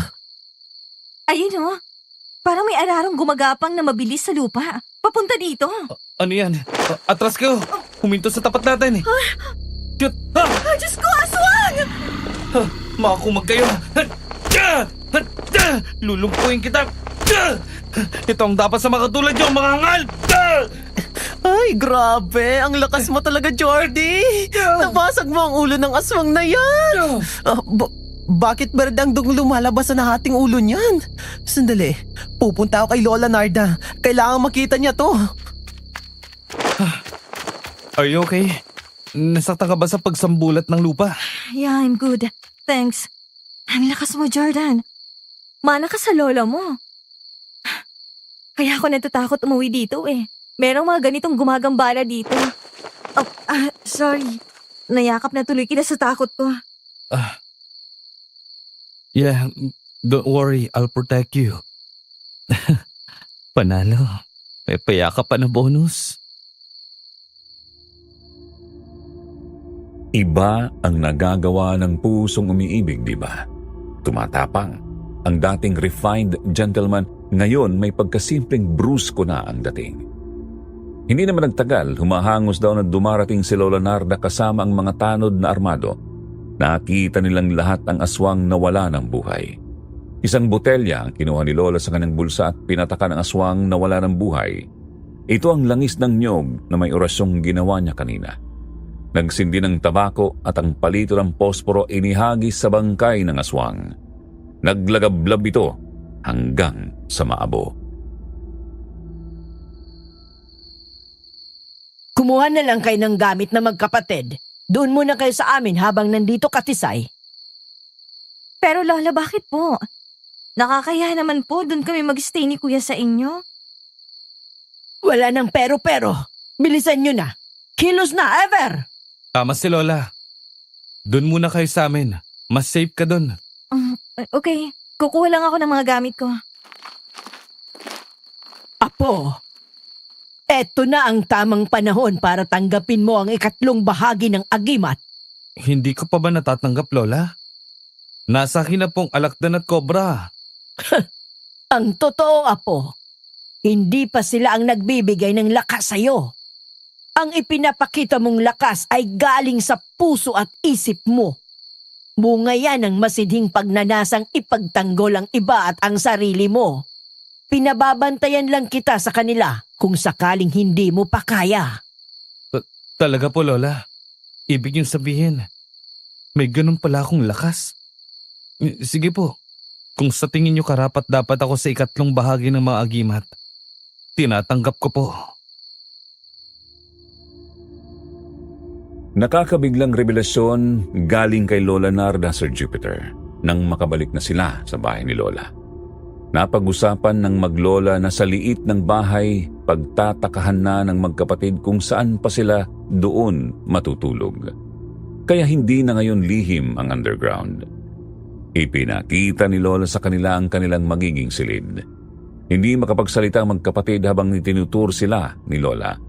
Ayun oh, parang may ararong gumagapang na mabilis sa lupa. Papunta dito. Ano yan? Atras kayo. Huminto sa tapat natin eh. Shoot! Diyos ko, aswang! Makakumag kayo. Lulumpuin kita. Ito ang dapat sa mga katulad nyo, mga hangal. Ay, grabe. Ang lakas mo talaga, Jordy. Nabasag mo ang ulo ng aswang na yan. Bakit berdang dung lumalabas sa nahating ulo niyan? Sandali. Pupunta ako kay Lola Narda. Kailangan makita niya to. Are you okay? Nasaktan ka ba sa pagsambulat ng lupa? Yeah, I'm good. Thanks. Ang lakas mo, Jordan. Mana ka sa lola mo. Kaya ako natatakot umuwi dito eh. Merong mga ganitong gumagambala dito. Oh, sorry. Nayakap na tuloy kita sa takot ko. Yeah, don't worry, I'll protect you. Panalo. May payakap pa na bonus. Iba ang nagagawa ng pusong umiibig, di ba? Tumatapang. Ang dating refined gentleman, ngayon may pagkasimpleng brusko na ang dating. Hindi naman nagtagal, humahangos daw na dumarating si Lola Narda kasama ang mga tanod na armado. Nakita nilang lahat ang aswang nawala ng buhay. Isang botelya ang kinuha ni Lola sa kanyang bulsa at pinatakan ang aswang nawala ng buhay. Ito ang langis ng niyog na may orasyong ginawa niya kanina. Nagsindi ng tabako at ang palito ng posporo inihagis sa bangkay ng aswang. Naglagablab ito hanggang sa maabo. Kumuha na lang kayo ng gamit na magkapatid. Doon muna kayo sa amin habang nandito ka, Tisay. Pero Lola, bakit po? Nakakaya naman po doon kami mag-stay ni Kuya sa inyo. Wala nang pero-pero. Bilisan nyo na. Kilos na, Ever! Tama si Lola. Doon muna kayo sa amin. Mas safe ka doon. Okay, kukuha lang ako ng mga gamit ko. Apo, eto na ang tamang panahon para tanggapin mo ang ikatlong bahagi ng agimat. Hindi ko pa ba natatanggap, Lola? Nasa akin na pong alakdan at kobra. Ang totoo, Apo, hindi pa sila ang nagbibigay ng lakas sa'yo. Ang ipinapakita mong lakas ay galing sa puso at isip mo. Bunga yan ng masidhing pagnanasang ipagtanggol ang iba at ang sarili mo. Pinababantayan lang kita sa kanila kung sakaling hindi mo pa kaya. Talaga po, Lola. Ibig niyong sabihin, may ganun pala akong lakas. Sige po, kung sa tingin niyo karapat dapat ako sa ikatlong bahagi ng mga agimat, tinatanggap ko po. Nakakabiglang revelasyon galing kay Lola Narda, Sir Jupiter, nang makabalik na sila sa bahay ni Lola. Napag-usapan ng maglola na sa liit ng bahay, pagtatakahan na ng magkapatid kung saan pa sila doon matutulog. Kaya hindi na ngayon lihim ang underground. Ipinakita ni Lola sa kanila ang kanilang magiging silid. Hindi makapagsalita ang magkapatid habang itinutur sila ni Lola.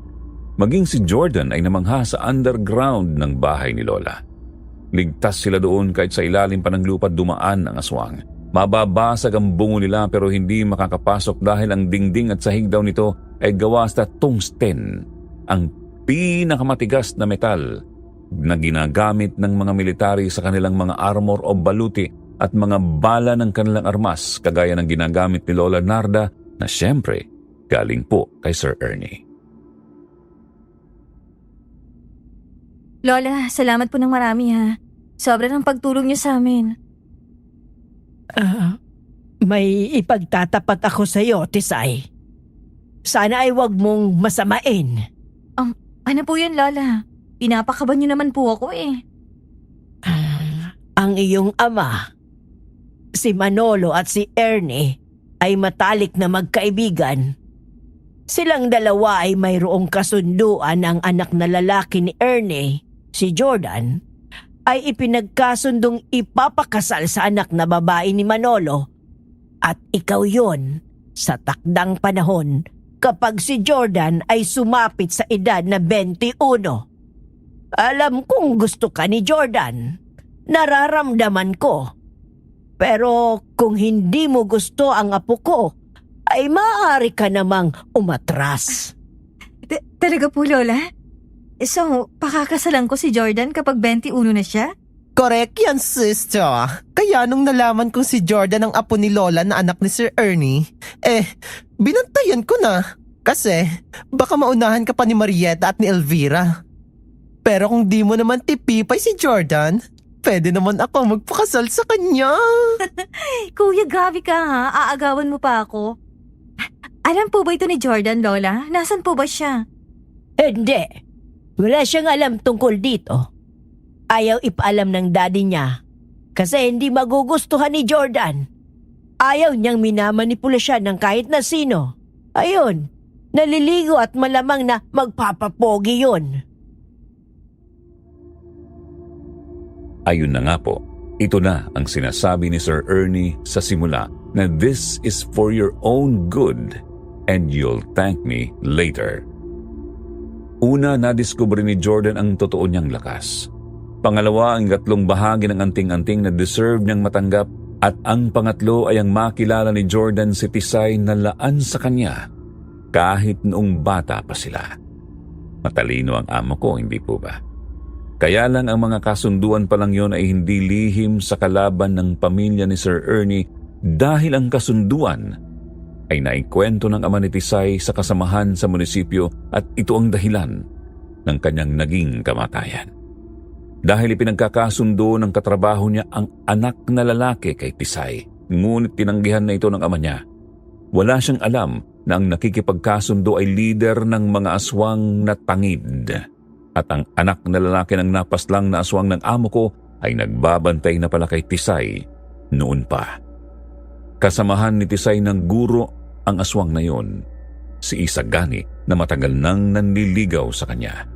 Maging si Jordan ay namangha sa underground ng bahay ni Lola. Ligtas sila doon kahit sa ilalim pa ng lupa dumaan ang aswang. Mababasag ang bungo nila pero hindi makakapasok dahil ang dingding at sahig daw nito ay gawa sa tungsten, ang pinakamatigas na metal na ginagamit ng mga military sa kanilang mga armor o baluti at mga bala ng kanilang armas kagaya ng ginagamit ni Lola Narda na siyempre galing po kay Sir Ernie. Lola, salamat po ng marami ha. Sobra ng pagtulong niyo sa amin. May ipagtatapat ako sa iyo, Tisay. Sana ay wag mong masamain. Ano po yun, Lola? Pinapakaban niyo naman po ako eh. Ang iyong ama, si Manolo at si Ernie, ay matalik na magkaibigan. Silang dalawa ay mayroong kasunduan. Ang anak na lalaki ni Ernie, si Jordan, ay ipinagkasundong ipapakasal sa anak na babae ni Manolo. At ikaw yon sa takdang panahon kapag si Jordan ay sumapit sa edad na 21. Alam kong gusto ka ni Jordan. Nararamdaman ko. Pero kung hindi mo gusto ang apo ko, ay maaari ka namang umatras. Talaga po, Lola? So, pakakasalan ko si Jordan kapag 21 na siya? Correct yan, sister. Kaya nung nalaman kong si Jordan ang apo ni Lola na anak ni Sir Ernie, binantayan ko na. Kasi baka maunahan ka pa ni Marietta at ni Elvira. Pero kung di mo naman tipipay si Jordan, pwede naman ako magpakasal sa kanya. Kuya, grabe ka ha. Aagawan mo pa ako. Alam po ba ito ni Jordan, Lola? Nasaan po ba siya? Hindi. Wala siyang alam tungkol dito. Ayaw ipaalam ng daddy niya kasi hindi magugustuhan ni Jordan. Ayaw niyang minamanipula siya ng kahit na sino. Ayun, naliligo at malamang na magpapapogi yun. Ayun na nga po, ito na ang sinasabi ni Sir Ernie sa simula na this is for your own good and you'll thank me later. Una, nadiskubre ni Jordan ang totoo niyang lakas. Pangalawa, ang 3 bahagi ng anting-anting na deserve niyang matanggap. At ang pangatlo ay ang makilala ni Jordan si Tisay na laan sa kanya kahit noong bata pa sila. Matalino ang amo ko, hindi po ba? Kaya lang ang mga kasunduan pa lang yon ay hindi lihim sa kalaban ng pamilya ni Sir Ernie dahil ang kasunduan ay naikwento ng ama ni Tisay sa kasamahan sa munisipyo at ito ang dahilan ng kanyang naging kamatayan. Dahil ipinagkakasundo ng katrabaho niya ang anak na lalaki kay Tisay, ngunit tinanggihan na ito ng ama niya. Wala siyang alam na ang nakikipagkasundo ay leader ng mga aswang na tangid. At ang anak na lalaki ng napaslang na aswang ng amo ko ay nagbabantay na pala kay Tisay noon pa. Kasamahan ni Tisay ng guro ang aswang na yon, si Isagani na matagal nang nanliligaw sa kanya.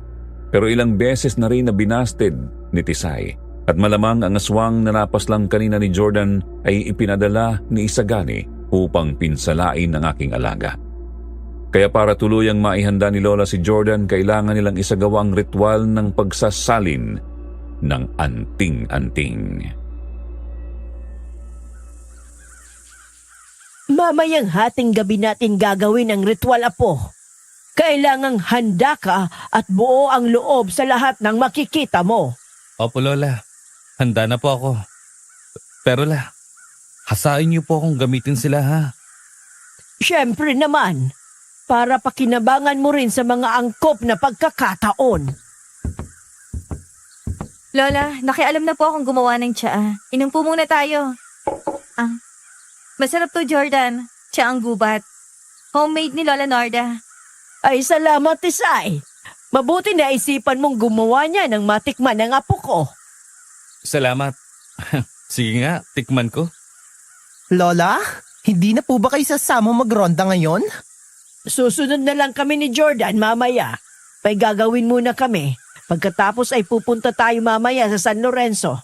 Pero ilang beses na rin na binasted ni Tisay at malamang ang aswang na napaslang kanina ni Jordan ay ipinadala ni Isagani upang pinsalain ang aking alaga. Kaya para tuluyang maihanda ni Lola si Jordan, kailangan nilang isagawa ang ritual ng pagsasalin ng anting-anting. Mamayang hating gabi natin gagawin ang ritual, apo. Kailangang handa ka at buo ang loob sa lahat ng makikita mo. Opo, Lola. Handa na po ako. Pero hasain niyo po akong gamitin sila, ha? Siyempre naman, para pakinabangan mo rin sa mga angkop na pagkakataon. Lola, nakialam na po akong gumawa ng tsaa. Inom po muna tayo. Masarap to, Jordan. Tsaang gubat. Homemade ni Lola Narda. Ay, salamat, Tisay. Mabuti na isipan mong gumawa niya ng matikman ng apo ko. Salamat. Sige nga, tikman ko. Lola, hindi na po ba kayo sasama magronda ngayon? Susunod na lang kami ni Jordan mamaya. May gagawin muna kami. Pagkatapos ay pupunta tayo mamaya sa San Lorenzo.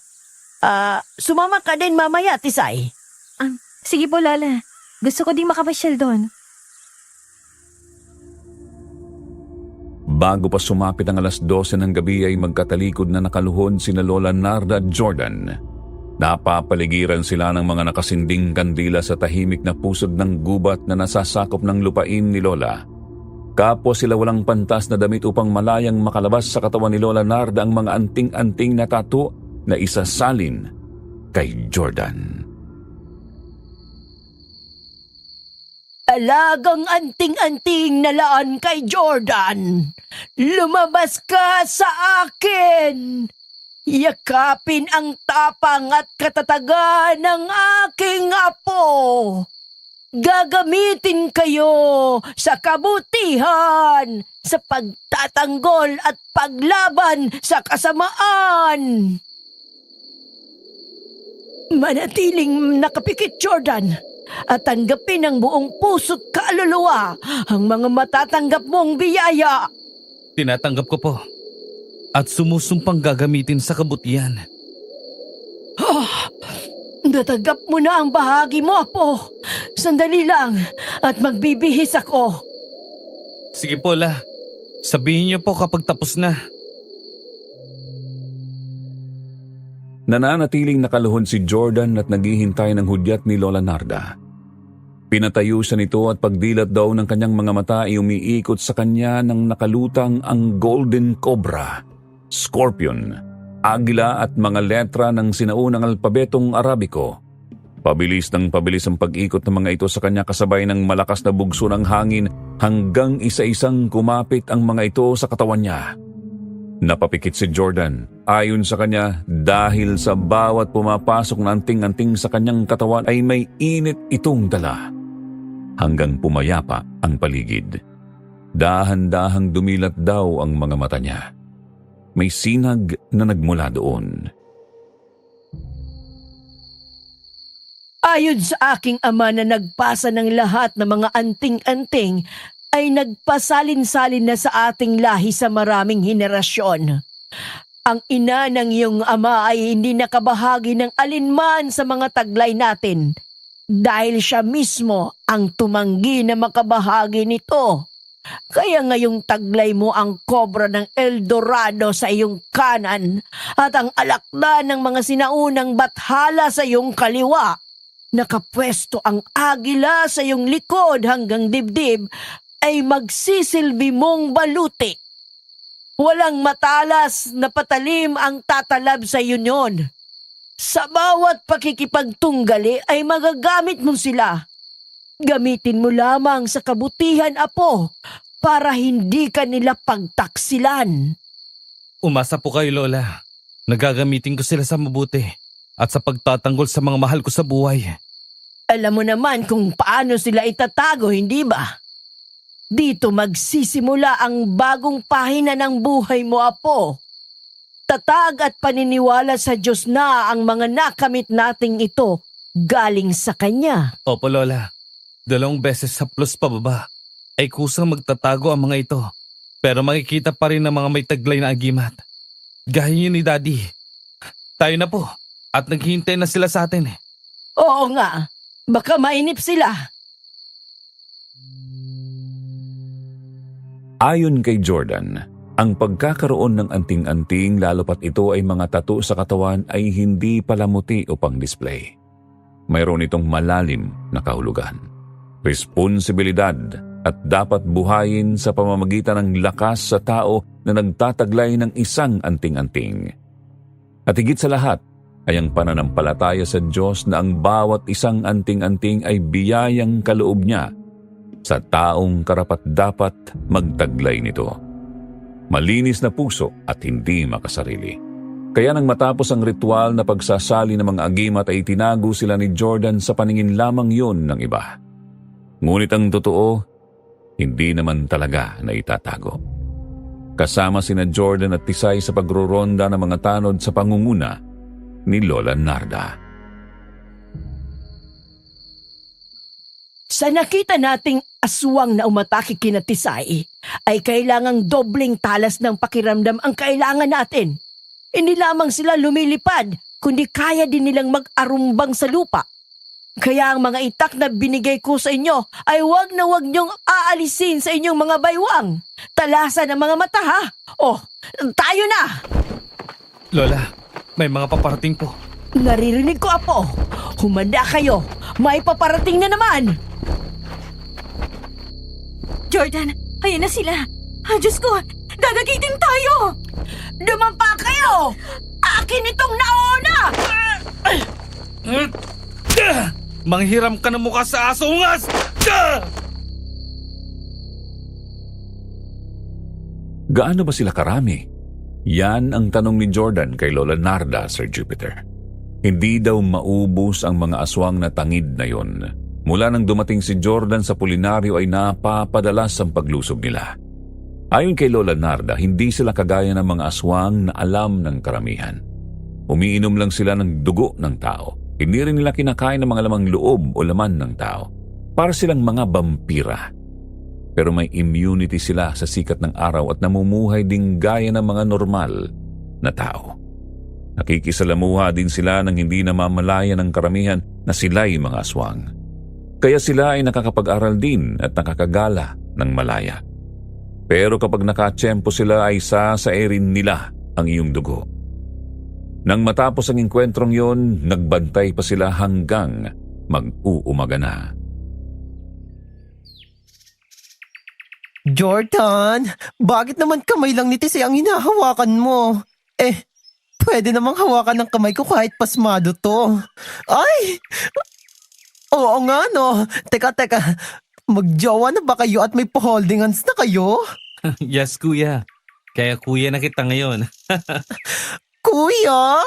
Sumama ka din mamaya, Tisay. Sige po, Lola. Gusto ko din makapasyal doon. Bago pa sumapit ang 12:00 ng gabi ay magkatalikod na nakaluhod sina Lola Narda at Jordan. Napapaligiran sila ng mga nakasinding kandila sa tahimik na pusod ng gubat na nasasakop ng lupain ni Lola. Kapwa sila walang pantas na damit upang malayang makalabas sa katawan ni Lola Narda ang mga anting-anting na tattoo na isasalin kay Jordan. Alagang anting-anting na laan kay Jordan. Lumabas ka sa akin. Yakapin ang tapang at katatagan ng aking apo. Gagamitin kayo sa kabutihan, sa pagtatanggol at paglaban sa kasamaan. Manatiling nakapikit, Jordan, at tanggapin ng buong puso't kaluluwa ang mga matatanggap mong biyaya. Tinatanggap ko po. At sumusumpang gagamitin sa kabutihan. Natanggap mo na ang bahagi mo, apo. Sandali lang at magbibihis ako. Sige po, La. Sabihin niyo po kapag tapos na. Nananatiling nakaluhod si Jordan at naghihintay ng hudyat ni Lola Narda. Pinatayo siya nito at pagdilat daw ng kanyang mga mata ay umiikot sa kanya ng nakalutang ang golden cobra, scorpion, agila at mga letra ng sinaunang alpabetong Arabiko. Pabilis ng pabilis ang pag-ikot ng mga ito sa kanya kasabay ng malakas na bugso ng hangin hanggang isa-isang kumapit ang mga ito sa katawan niya. Napapikit si Jordan ayon sa kanya dahil sa bawat pumapasok na anting-anting sa kanyang katawan ay may init itong dala. Hanggang pumayapa ang paligid. Dahan-dahang dumilat daw ang mga mata niya. may sinag na nagmula doon. Ayon sa aking ama na nagpasa ng lahat ng mga anting-anting, ay nagpasalin-salin na sa ating lahi sa maraming henerasyon. Ang ina ng iyong ama ay hindi nakabahagi ng alinman sa mga taglay natin dahil siya mismo ang tumanggi na makabahagi nito. Kaya ngayong taglay mo ang kobra ng Eldorado sa iyong kanan at ang alakda ng mga sinaunang bathala sa iyong kaliwa. Nakapwesto ang agila sa iyong likod hanggang dibdib ay magsisilbi mong baluti. Walang matalas na patalim ang tatalab sa iyo niyon. Sa bawat pakikipagtunggali ay magagamit mo sila. Gamitin mo lamang sa kabutihan, apo, para hindi ka nila pagtaksilan. Umasa po kayo, Lola. Nagagamitin ko sila sa mabuti at sa pagtatanggol sa mga mahal ko sa buhay. Alam mo naman kung paano sila itatago, hindi ba? Dito magsisimula ang bagong pahina ng buhay mo, apo. Tatag at paniniwala sa Diyos na ang mga nakamit nating ito galing sa Kanya. Opo, Lola. 2 beses sa plus pababa ay kusang magtatago ang mga ito. Pero makikita pa rin ng mga may taglay na agimat. Gaya yun ni Daddy. Tayo na po at naghihintay na sila sa atin. Oo nga, baka mainip sila. Ayon kay Jordan, ang pagkakaroon ng anting-anting lalo pat ito ay mga tattoo sa katawan ay hindi palamuti o pang-display. Mayroon itong malalim na kahulugan, responsibilidad at dapat buhayin sa pamamagitan ng lakas sa tao na nagtataglay ng isang anting-anting. At higit sa lahat ay ang pananampalataya sa Diyos na ang bawat isang anting-anting ay biyayang kaloob niya sa taong karapat-dapat magtaglay nito. Malinis na puso at hindi makasarili. Kaya nang matapos ang ritual na pagsasali ng mga agimat ay tinago sila ni Jordan sa paningin lamang yun ng iba. Ngunit ang totoo, hindi naman talaga na itatago. Kasama sina Jordan at Tisay sa pagroronda ng mga tanod sa pangunguna ni Lola Narda. Sa nakita nating aswang na umatake kina Tisay, ay kailangang dobling talas ng pakiramdam ang kailangan natin. Hindi lamang sila lumilipad, kundi kaya din nilang mag-arumbang sa lupa. Kaya ang mga itak na binigay ko sa inyo ay wag na wag niyong aalisin sa inyong mga baywang. Talasan ang mga mata, ha? Oh, tayo na! Lola, may mga paparating po. Naririnig ko, apo. Humanda kayo. May paparating na naman. Jordan, ayun na sila. Diyos ko, dadagitin tayo! Dumampa kayo! Akin itong nauna! Manghiram ka ng mukha sa aso, ungas! Gaano ba sila karami? Yan ang tanong ni Jordan kay Lola Narda, Sir Jupiter. Hindi daw maubos ang mga aswang na tangid na yon. Mula nang dumating si Jordan sa pulinaryo ay napapadalas ang paglusob nila. Ayon kay Lola Narda, hindi sila kagaya ng mga aswang na alam ng karamihan. Umiinom lang sila ng dugo ng tao. Hindi rin nila kinakain ng mga lamang loob o laman ng tao. Para silang mga vampira. Pero may immunity sila sa sikat ng araw at namumuhay ding gaya ng mga normal na tao. Nakikisalamuha din sila nang hindi namamalaya ng karamihan na sila'y mga aswang. Kaya sila ay nakakapag-aral din at nakakagala ng malaya. Pero kapag nakatsyempo sila ay sasairin nila ang iyong dugo. Nang matapos ang engkwentrong yon, nagbantay pa sila hanggang mag-uumaga na. Jordan, bakit naman kamay lang ni Tisay ang hinahawakan mo? Pwede namang hawakan ng kamay ko kahit pasmado to. Ay! Oo nga no. Teka. Magjowa na ba kayo at may pa-holding hands na kayo? Yes, kuya. Kaya kuya na kita ngayon. Kuya!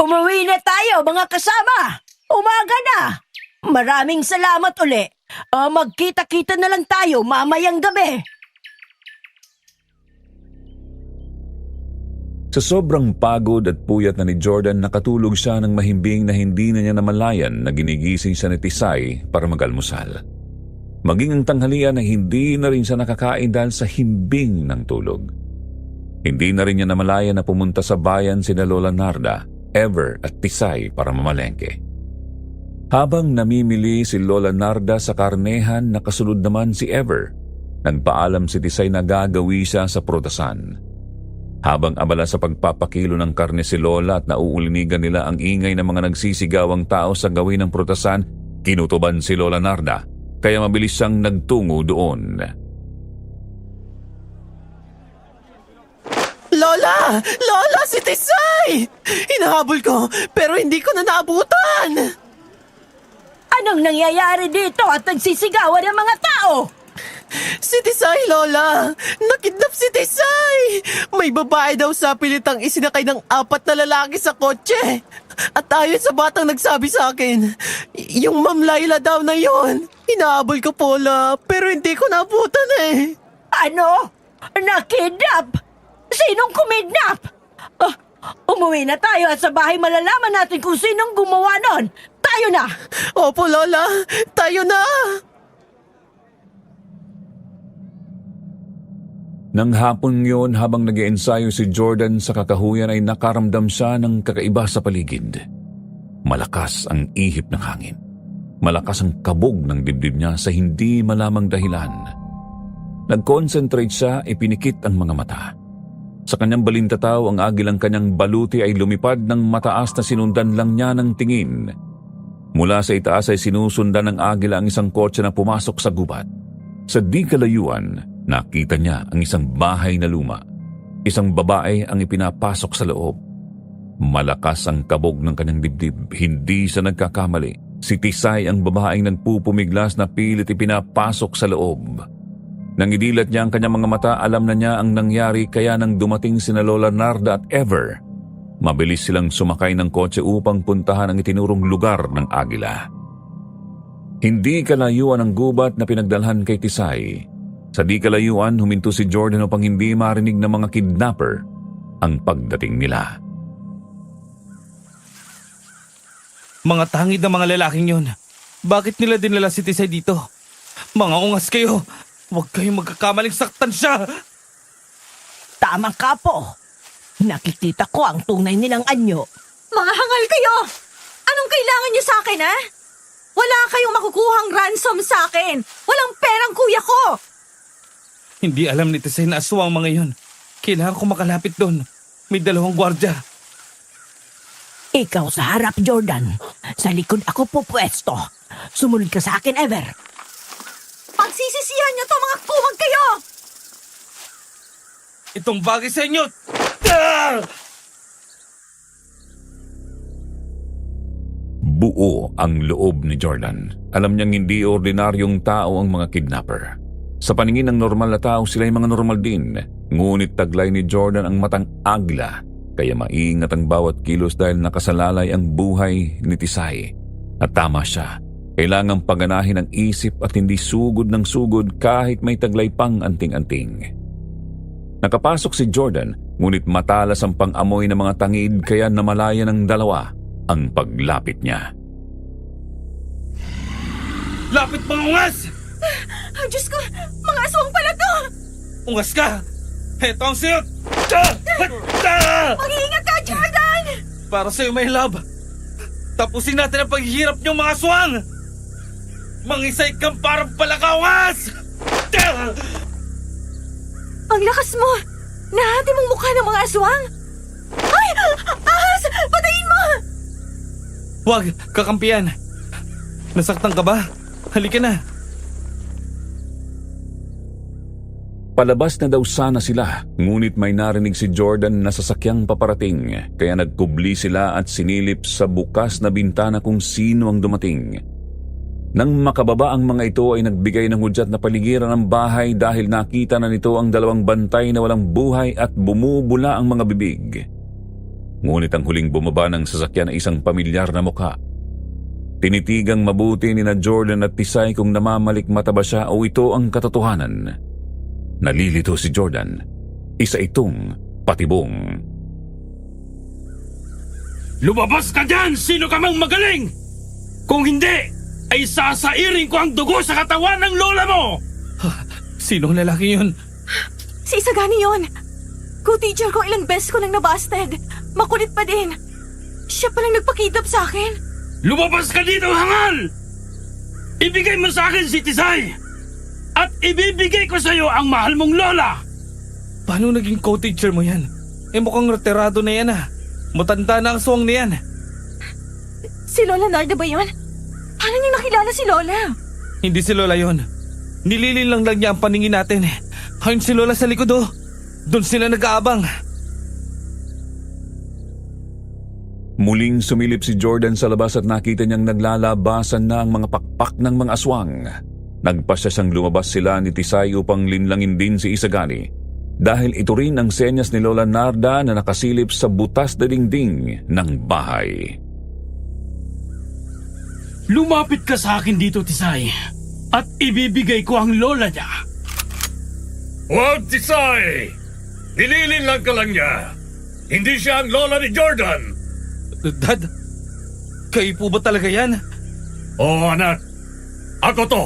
Umuwi na tayo, mga kasama! Umaga na! Maraming salamat uli. Magkita-kita na lang tayo mamayang gabi. Sa sobrang pagod at puyat na ni Jordan, nakatulog siya ng mahimbing na hindi na niya namalayan na ginigising siya ni Tisay para mag-almusal. Maging ang tanghalian na hindi na rin siya nakakain dahil sa himbing ng tulog. Hindi na rin niya namalayan na pumunta sa bayan sina Lola Narda, Ever at Tisay para mamalengke. Habang namimili si Lola Narda sa karnehan, nakasunod naman si Ever. Nagpaalam si Tisay na gagawi siya sa prutasan. Habang abala sa pagpapakilo ng karne si Lola at nauulinigan nila ang ingay ng mga nagsisigawang tao sa gawin ng prutasan, kinutuban si Lola Narda, kaya mabilis siyang nagtungo doon. Lola! Lola, si Tisay! Hinahabol ko, pero hindi ko na naabutan! Anong nangyayari dito at nagsisigawan ng mga tao? Si Tisay, Lola! Nakidnap si Tisay! May babae daw sa pilitang isinakay ng 4 na lalaki sa kotse. At ayon sa batang nagsabi sa akin, yung Ma'am Laila daw na yon. Hinahabol ko po, La, pero hindi ko naabutan eh. Ano? Nakidnap? Sinong kumidnap? Umuwi na tayo at sa bahay malalaman natin kung sinong gumawa nun. Tayo na! Opo, Lola. Tayo na! Nang hapon yon, habang nag-iensayo si Jordan sa kakahuyan, ay nakaramdam siya ng kakaiba sa paligid. Malakas ang ihip ng hangin. Malakas ang kabog ng dibdib niya sa hindi malamang dahilan. Nag-concentrate siya, ipinikit ang mga mata. Sa kanyang balintataw, ang agilang kanyang baluti ay lumipad ng mataas na sinundan lang niya ng tingin. Mula sa itaas ay sinusundan ng agila ang isang kotse na pumasok sa gubat. Sa di kalayuan, nakita niya ang isang bahay na luma. Isang babae ang ipinapasok sa loob. Malakas ang kabog ng kanyang dibdib. Hindi siya nagkakamali. Si Tisay ang babaeng nagpupumiglas na pilit ipinapasok sa loob. Nang idilat niya ang kanyang mga mata, alam na niya ang nangyari, kaya nang dumating sina Lola Narda at Ever, mabilis silang sumakay ng kotse upang puntahan ang itinurong lugar ng agila. Hindi kalayuan ang gubat na pinagdalhan kay Tisay. Sa di kalayuan, huminto si Jordan upang hindi marinig ng mga kidnapper ang pagdating nila. Mga tangid na mga lalaking yun. Bakit nila dinala si Tisay dito? Mga ungas kayo! Huwag kayong magkakamaling saktan siya! Tama ka po. Nakikita ko ang tunay nilang anyo. Mga hangal kayo! Anong kailangan niyo sa akin, ha? Wala kayong makukuhang ransom sa akin! Walang perang kuya ko! Hindi alam ni Tisay na aswang mga yun. Kailangan ko makalapit doon. May 2 gwardya. Ikaw sa harap, Jordan. Sa likod ako pupwesto. Sumunod ka sa akin, Ever. Pagsisisihan niyo to, mga kumag kayo! Itong bagay sa inyo! Ah! Buo ang loob ni Jordan. Alam niyang hindi ordinaryong tao ang mga kidnapper. Sa paningin ng normal na tao, sila ay mga normal din. Ngunit taglay ni Jordan ang matang agla, kaya maingat ang bawat kilos dahil nakasalalay ang buhay ni Tisay. At tama siya. Kailangang paganahin ang isip at hindi sugod ng sugod kahit may taglay pang anting-anting. Nakapasok si Jordan, ngunit matalas ang pang-amoy ng mga tangid, kaya namalaya ng 2 ang paglapit niya. Lapit mga ungas! Diyos ko, mga aswang pala to! Ungas ka! Heto ang siyot! Ah! Ah! Mag-iingat ka, Jordan! Para sa'yo, my love. Tapusin natin ang paghihirap niyong mga aswang! Mangisay kang parang palakawas! Ah! Ang lakas mo! Nahati mong mukha ng mga aswang! Ay! Ahas! Patayin mo! Huwag, kakampiyan. Nasaktan ka ba? Halika na. Palabas na daw sana sila, ngunit may narinig si Jordan na sasakyang paparating, kaya nagkubli sila at sinilip sa bukas na bintana kung sino ang dumating. Nang makababa ang mga ito ay nagbigay ng hudyat na paligiran ng bahay dahil nakita na nito ang 2 bantay na walang buhay at bumubula ang mga bibig. Ngunit ang huling bumaba ng sasakyan ay isang pamilyar na mukha. Tinitigang mabuti ni na Jordan at Tisay kung namamalikmata ba siya o ito ang katotohanan. Nalilito si Jordan. Isa itong patibong. Lumabas ka dyan! Sino ka mang magaling! Kung hindi, ay sasairin ko ang dugo sa katawan ng lola mo! Sinong lalaki yun? Si Isagani yun. Co-teacher ko, ilang beses ko nang nabasted. Makulit pa din. Siya palang nagpakidap sa akin. Lumabas ka dito, hangal! Ibigay mo sa akin si Tisay! At ibibigay ko sa iyo ang mahal mong lola! Paano naging co-teacher mo yan? Mukhang retirado na yan Matanda na ang suwang na yan. Si Lola Narda ba yun? Paano niyo nakilala si Lola? Hindi si Lola yon. Nililin lang niya ang paningin natin. Ayun si Lola sa likod Doon sila nag-aabang. Muling sumilip si Jordan sa labas at nakita niyang naglalabasan na ang mga pakpak ng mga aswang. Nagpasya siyang lumabas sila ni Tisay upang linlangin din si Isagani. Dahil ito rin ang senyas ni Lola Narda na nakasilip sa butas na dingding ng bahay. Lumapit ka sa akin dito, Tisay, at ibibigay ko ang lola niya. Huwag, Tisay! Nililin lang ka lang niya. Hindi siya ang lola ni Jordan. Dad, kayo po ba talaga yan? Oo, anak. Ako to.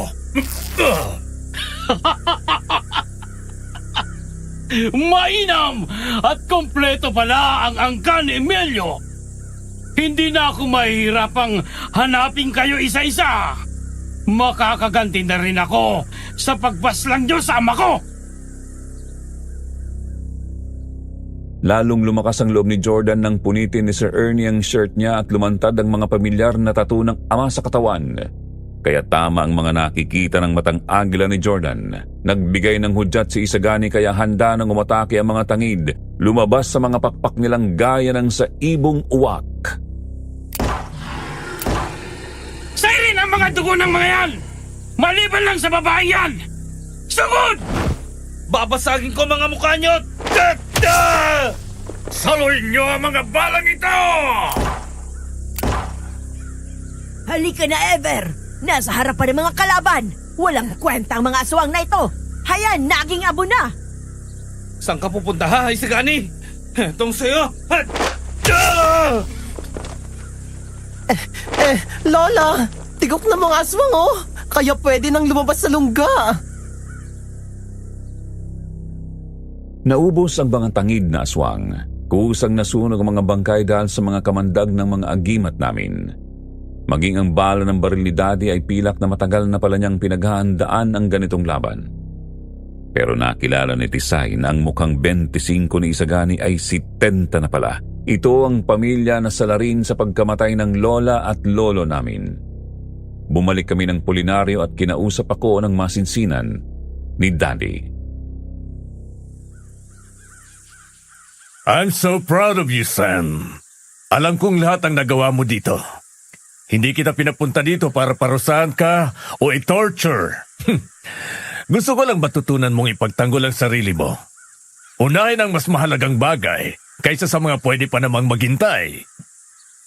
Mainam at kompleto pala ang angkan ni Emilio. Hindi na ako mahihirapang hanapin kayo isa-isa. Makakaganti na rin ako sa pagpaslang niyo sa ama ko. Lalong lumakas ang loob ni Jordan nang punitin ni Sir Ernie ang shirt niya at lumantad ang mga pamilyar na tattoo ng ama sa katawan. Kaya tama ang mga nakikita ng matang agila ni Jordan. Nagbigay ng hudyat si Isagani kaya handa nang umatake ang mga tangid. Lumabas sa mga pakpak nilang gaya ng sa ibong uwak. Sairin ang mga dugo ng mga yan! Maliban lang sa babae yan! Sugod! Babasagin ko mga mukha nyo! Saluhin niyo ang mga balang ito! Halika na, Ever! Nasa harapan ng mga kalaban! Walang kwenta ang mga aswang na ito! Hayan, naging abo na! Saan ka pupunta Isagani? Itong sa'yo! Lola! Tigok na mga aswang Kaya pwede nang lumabas sa lungga. Naubos ang mga tangid na aswang. Kusang nasunog ang mga bangkay dahil sa mga kamandag ng mga agimat namin. Maging ang bala ng baril ni Daddy ay pilak na matagal na pala niyang pinaghahandaan ang ganitong laban. Pero nakilala ni Tisay na ang mukhang 25 ni Isagani ay 70 na pala. Ito ang pamilya na salarin sa pagkamatay ng lola at lolo namin. Bumalik kami ng Pulinaryo at kinausap ako ng masinsinan ni Daddy. I'm so proud of you, Sam. Alam kong lahat ang nagawa mo dito. Hindi kita pinapunta dito para parusahan ka o i-torture. Gusto ko lang matutunan mong ipagtanggol ang sarili mo. Unahin ang mas mahalagang bagay kaysa sa mga pwede pa namang maghintay.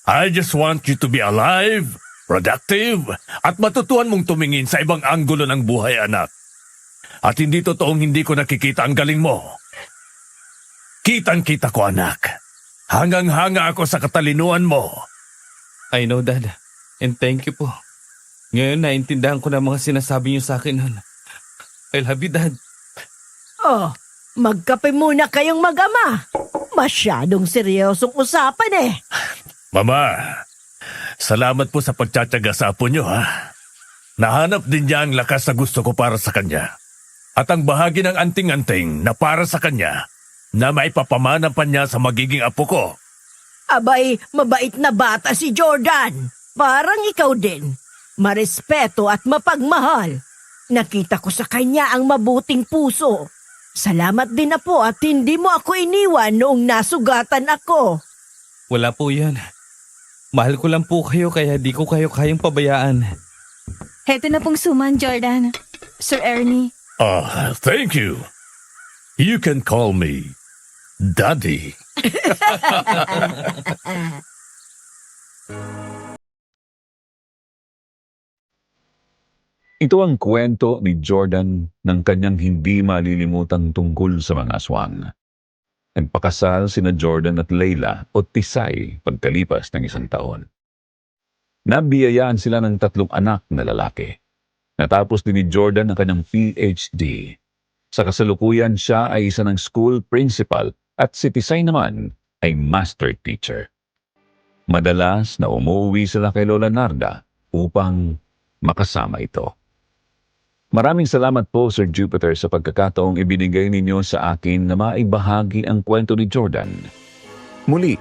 I just want you to be alive, productive, at matutuhan mong tumingin sa ibang anggulo ng buhay, anak. At hindi totoong hindi ko nakikita ang galing mo. Kitang-kita ko, anak. Hangang-hanga ako sa katalinuhan mo. I know, Dad. And thank you po. Ngayon naintindahan ko na mga sinasabi niyo sa akin nun. I love you, Dad. Oh, magkape muna kayong mag-ama. Masyadong seryosong usapan Mama, salamat po sa pagtsatsaga sa apo niyo, ha? Nahanap din niya ang lakas na gusto ko para sa kanya. At ang bahagi ng anting-anting na para sa kanya na maipapamana pa niya sa magiging apo ko. Abay, mabait na bata si Jordan. Parang ikaw din. Marespeto at mapagmahal. Nakita ko sa kanya ang mabuting puso. Salamat din na po at hindi mo ako iniwan noong nasugatan ako. Wala po yan. Mahal ko lang po kayo kaya di ko kayo kayang pabayaan. Heto na pong suman, Jordan. Sir Ernie. Thank you. You can call me Daddy. Ito ang kwento ni Jordan ng kanyang hindi malilimutang tungkol sa mga aswang. Nagpakasal sina Jordan at Layla o Tisay pagkalipas ng 1 taon. Nabiyayaan sila ng 3 anak na lalaki. Natapos din ni Jordan ang kanyang PhD. Sa kasalukuyan siya ay isa ng school principal at si Tisay naman ay master teacher. Madalas na umuwi sila kay Lola Narda upang makasama ito. Maraming salamat po, Sir Jupiter, sa pagkakataong ibinigay ninyo sa akin na maibahagi ang kwento ni Jordan. Muli,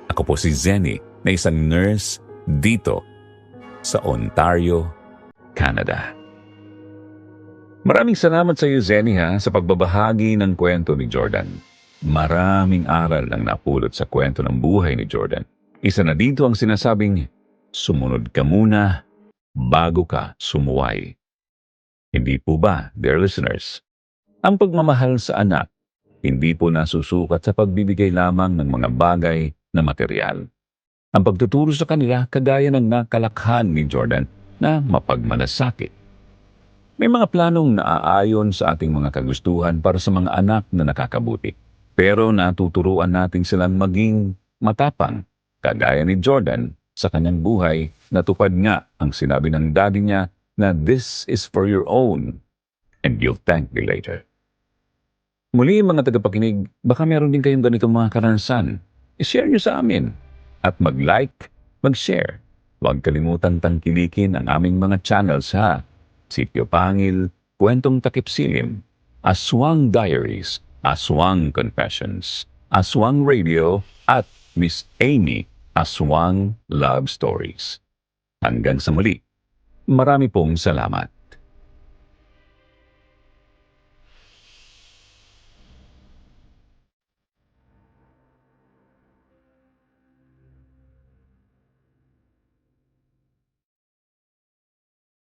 ako po si Zenny na isang nurse dito sa Ontario, Canada. Maraming salamat sa iyo, Zenny, sa pagbabahagi ng kwento ni Jordan. Maraming aral ang napulot sa kwento ng buhay ni Jordan. Isa na dito ang sinasabing, sumunod ka muna bago ka sumuway. Hindi po ba, dear listeners? Ang pagmamahal sa anak, hindi po nasusukat sa pagbibigay lamang ng mga bagay na material. Ang pagtuturo sa kanila kagaya ng nakalakhan ni Jordan na mapagmalasakit. May mga planong naaayon sa ating mga kagustuhan para sa mga anak na nakakabuti. Pero natuturuan natin silang maging matapang, kagaya ni Jordan sa kanyang buhay, natupad nga ang sinabi ng daddy niya na this is for your own and you'll thank me later. Muli mga tagapakinig, baka meron din kayong ganitong mga karanasan. I-share nyo sa amin at mag-like, mag-share. Huwag kalimutan tangkilikin ang aming mga channels Sitio Pangil, Kwentong Takip Silim, Aswang Diaries, Aswang Confessions, Aswang Radio at Miss Amy Aswang Love Stories. Hanggang sa muli, marami pong salamat.